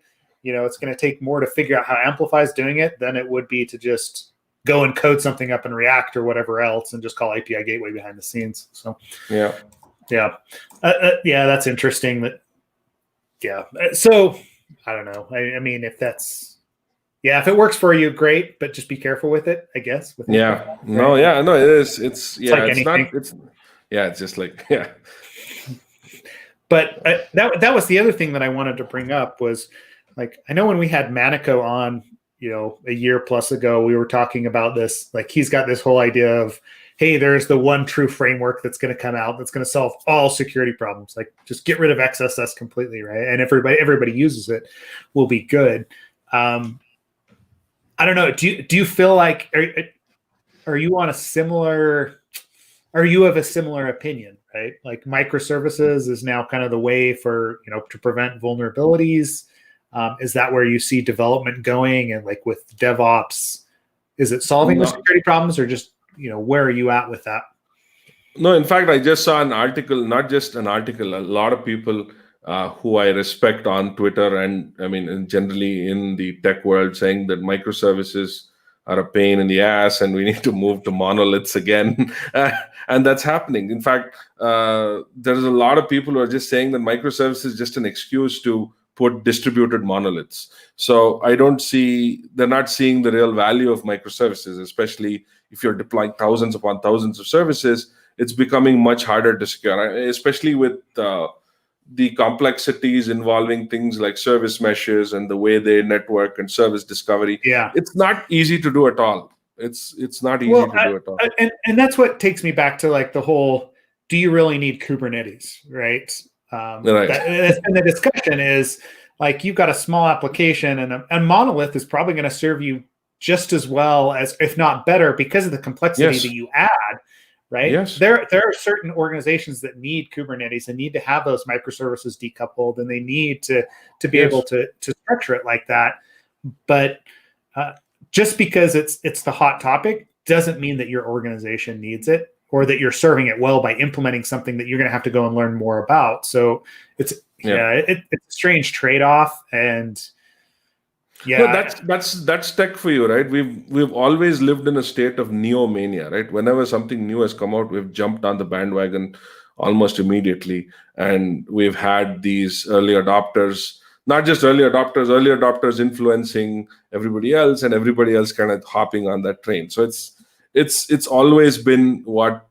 it's going to take more to figure out how Amplify is doing it than it would be to just go and code something up in React or whatever else and just call API gateway behind the scenes. So that's interesting. So I don't know. I mean, if it works for you, great, but just be careful with it, I guess. It is. It's just like But that was the other thing that I wanted to bring up was, like, I know when we had Manico on, a year plus ago, we were talking about this. Like, he's got this whole idea of, hey, there's the one true framework that's going to come out that's going to solve all security problems. Like, just get rid of XSS completely, right? And everybody uses it, will be good. I don't know. Do you feel like are you on a similar? Are you of a similar opinion, right? Like microservices is now kind of the way for, to prevent vulnerabilities. Is that where you see development going? And like with DevOps, is it solving the security problems, or just, where are you at with that? No, in fact, I just saw an article, not just an article, a lot of people who I respect on Twitter and generally in the tech world, saying that microservices are a pain in the ass and we need to move to monoliths again. And that's happening. In fact, there's a lot of people who are just saying that microservices is just an excuse to put distributed monoliths. So they're not seeing the real value of microservices, especially if you're deploying thousands upon thousands of services. It's becoming much harder to secure, especially with the complexities involving things like service meshes and the way they network and service discovery. It's not easy to do at all. It's not easy to do at all. And that's what takes me back to like the whole, do you really need Kubernetes, right? And the discussion is like, you've got a small application, and a monolith is probably going to serve you just as well as, if not better, because of the complexity that you add. Right. Yes. There are certain organizations that need Kubernetes and need to have those microservices decoupled, and they need to be able to structure it like that. But just because it's the hot topic doesn't mean that your organization needs it, or that you're serving it well by implementing something that you're going to have to go and learn more about. So it's a strange trade-off. And that's tech for you, right? We've always lived in a state of neo-mania, right? Whenever something new has come out, we've jumped on the bandwagon almost immediately, and we've had these early adopters, not just early adopters influencing everybody else, and everybody else kind of hopping on that train. So it's always been what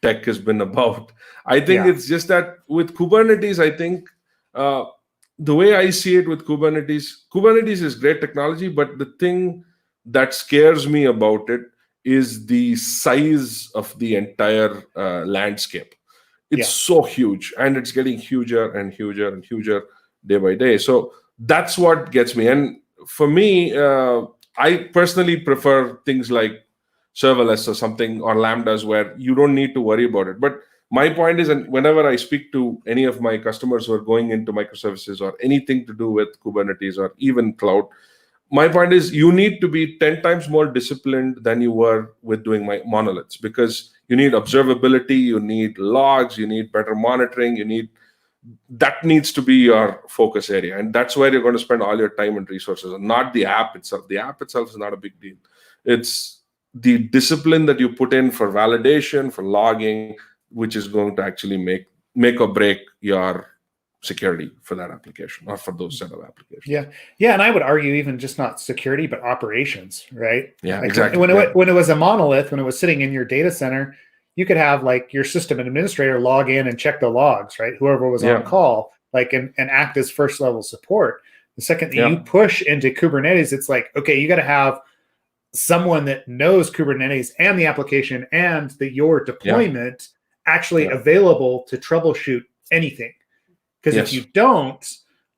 tech has been about. I think it's just that with Kubernetes, I think the way I see it with Kubernetes is great technology, but the thing that scares me about it is the size of the entire landscape. It's so huge, and it's getting huger and huger and huger day by day. So that's what gets me. And for me, I personally prefer things like serverless or something, or Lambdas, where you don't need to worry about it. But my point is, and whenever I speak to any of my customers who are going into microservices or anything to do with Kubernetes or even cloud, my point is you need to be 10 times more disciplined than you were with doing my monoliths, because you need observability, you need logs, you need better monitoring, that needs to be your focus area. And that's where you're going to spend all your time and resources, and not the app itself. The app itself is not a big deal. It's the discipline that you put in for validation, for logging, which is going to actually make or break your security for that application or for those set of applications. Yeah. And I would argue even just not security, but operations, right? Yeah, like exactly. When it was a monolith, when it was sitting in your data center, you could have like your system administrator log in and check the logs, right? Whoever was on call, like, and act as first level support. The second that you push into Kubernetes, it's like, okay, you got to have someone that knows Kubernetes and the application and that your deployment actually available to troubleshoot anything. Because if you don't,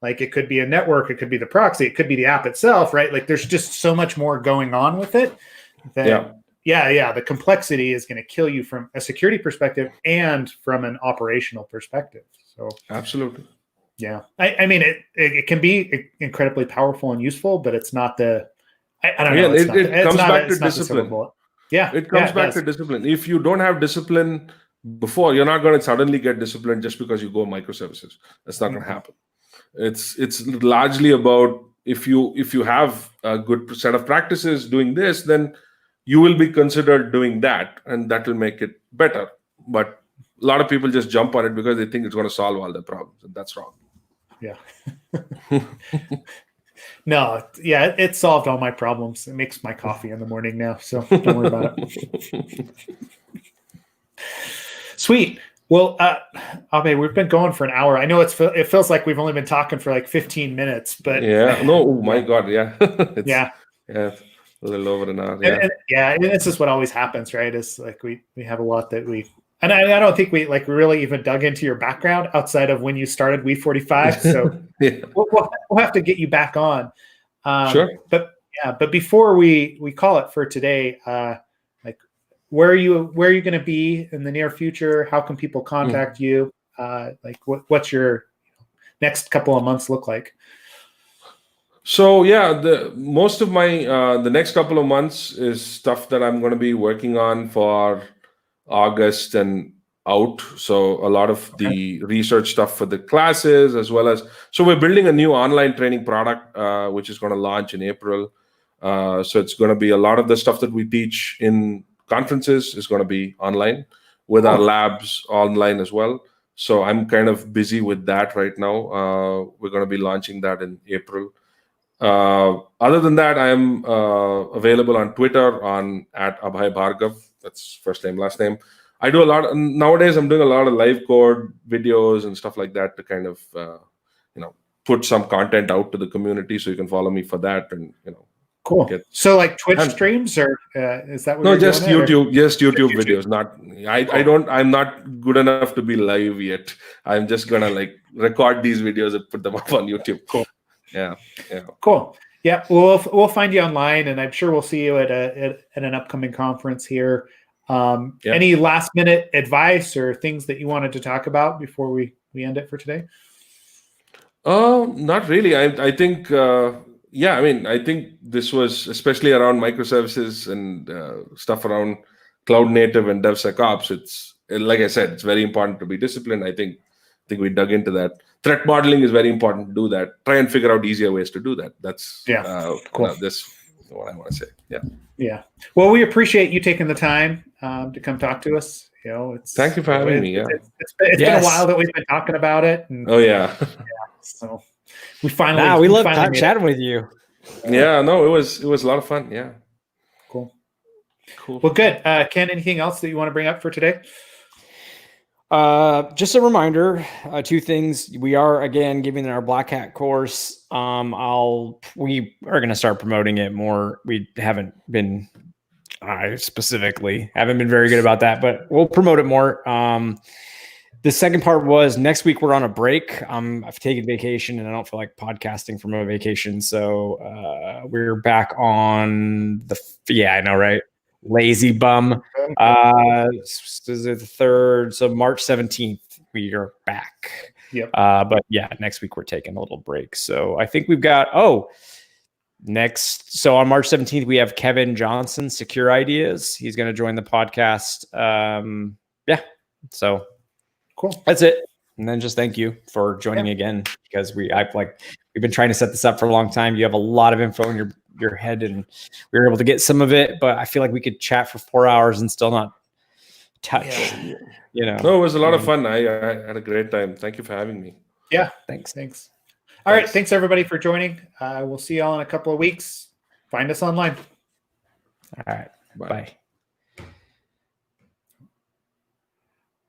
like, it could be a network, it could be the proxy, it could be the app itself, right? Like, there's just so much more going on with it that, the complexity is going to kill you from a security perspective and from an operational perspective. So absolutely. Yeah. I mean, it can be incredibly powerful and useful, but it's not the, I don't know. It comes back to discipline. It comes back to discipline. If you don't have discipline before, you're not going to suddenly get disciplined just because you go microservices. That's not going to happen. It's largely about if you have a good set of practices doing this, then you will be considered doing that, and that will make it better. But a lot of people just jump on it because they think it's going to solve all their problems, and that's wrong. Yeah. No, it solved all my problems. It makes my coffee in the morning now, so don't worry about it. Sweet. Well, Abhay, we've been going for an hour. I know it feels like we've only been talking for like 15 minutes, but my God, a little over an hour. And this is what always happens, right? Is like we have a lot that and I don't think we really even dug into your background outside of when you started We45. So we'll have to get you back on. Sure. But before we call it for today, like where are you going to be in the near future? How can people contact you? Like what's your next couple of months look like? So the most of my the next couple of months is stuff that I'm going to be working on for August and out. So a lot of the research stuff for the classes, as well as, so we're building a new online training product, which is going to launch in April. So it's going to be a lot of the stuff that we teach in conferences is going to be online, with our labs online as well. So I'm kind of busy with that right now. We're going to be launching that in April. Other than that, I am available on Twitter at Abhay Bhargav. That's first name, last name. I do a lot nowadays. I'm doing a lot of live code videos and stuff like that to kind of put some content out to the community. So you can follow me for that, and cool. So like Twitch streams, or is that what? No, just YouTube. Just YouTube videos. Not I'm not good enough to be live yet. I'm just gonna like record these videos and put them up on YouTube. Cool. Yeah. Cool. Yeah, we'll find you online, and I'm sure we'll see you at an upcoming conference here. Any last minute advice or things that you wanted to talk about before we end it for today? Not really. I think I think this was, especially around microservices and stuff around cloud native and DevSecOps. It's like I said, it's very important to be disciplined. I think we dug into that. Threat modeling is very important to do that. Try and figure out easier ways to do that. That's cool. This is what I want to say. Yeah. Well, we appreciate you taking the time to come talk to us. Thank you for having me. Yeah, it's been a while that we've been talking about it. And, so we finally. We love chatting with you. Yeah. No, it was a lot of fun. Yeah. Cool. Well, good. Ken, anything else that you want to bring up for today? Just a reminder, two things. We are again giving our Black Hat course. We are going to start promoting it more. We haven't been specifically haven't been very good about that, but we'll promote it more. The second part was next week we're on a break. I've taken vacation and I don't feel like podcasting from a vacation. So we're back on I know, right? Lazy bum. This is the 3rd. So March 17th, we are back. Yep. But yeah, next week we're taking a little break. So I think we've got, next. So on March 17th, we have Kevin Johnson, Secure Ideas. He's going to join the podcast. So cool. That's it. And then just thank you for joining again, because we've been trying to set this up for a long time. You have a lot of info in your head, and we were able to get some of it, but I feel like we could chat for 4 hours and still not touch. No, it was a lot of fun. I had a great time. Thank you for having me. Yeah. Thanks. All right. Thanks everybody for joining. We'll see y'all in a couple of weeks. Find us online. All right. Bye.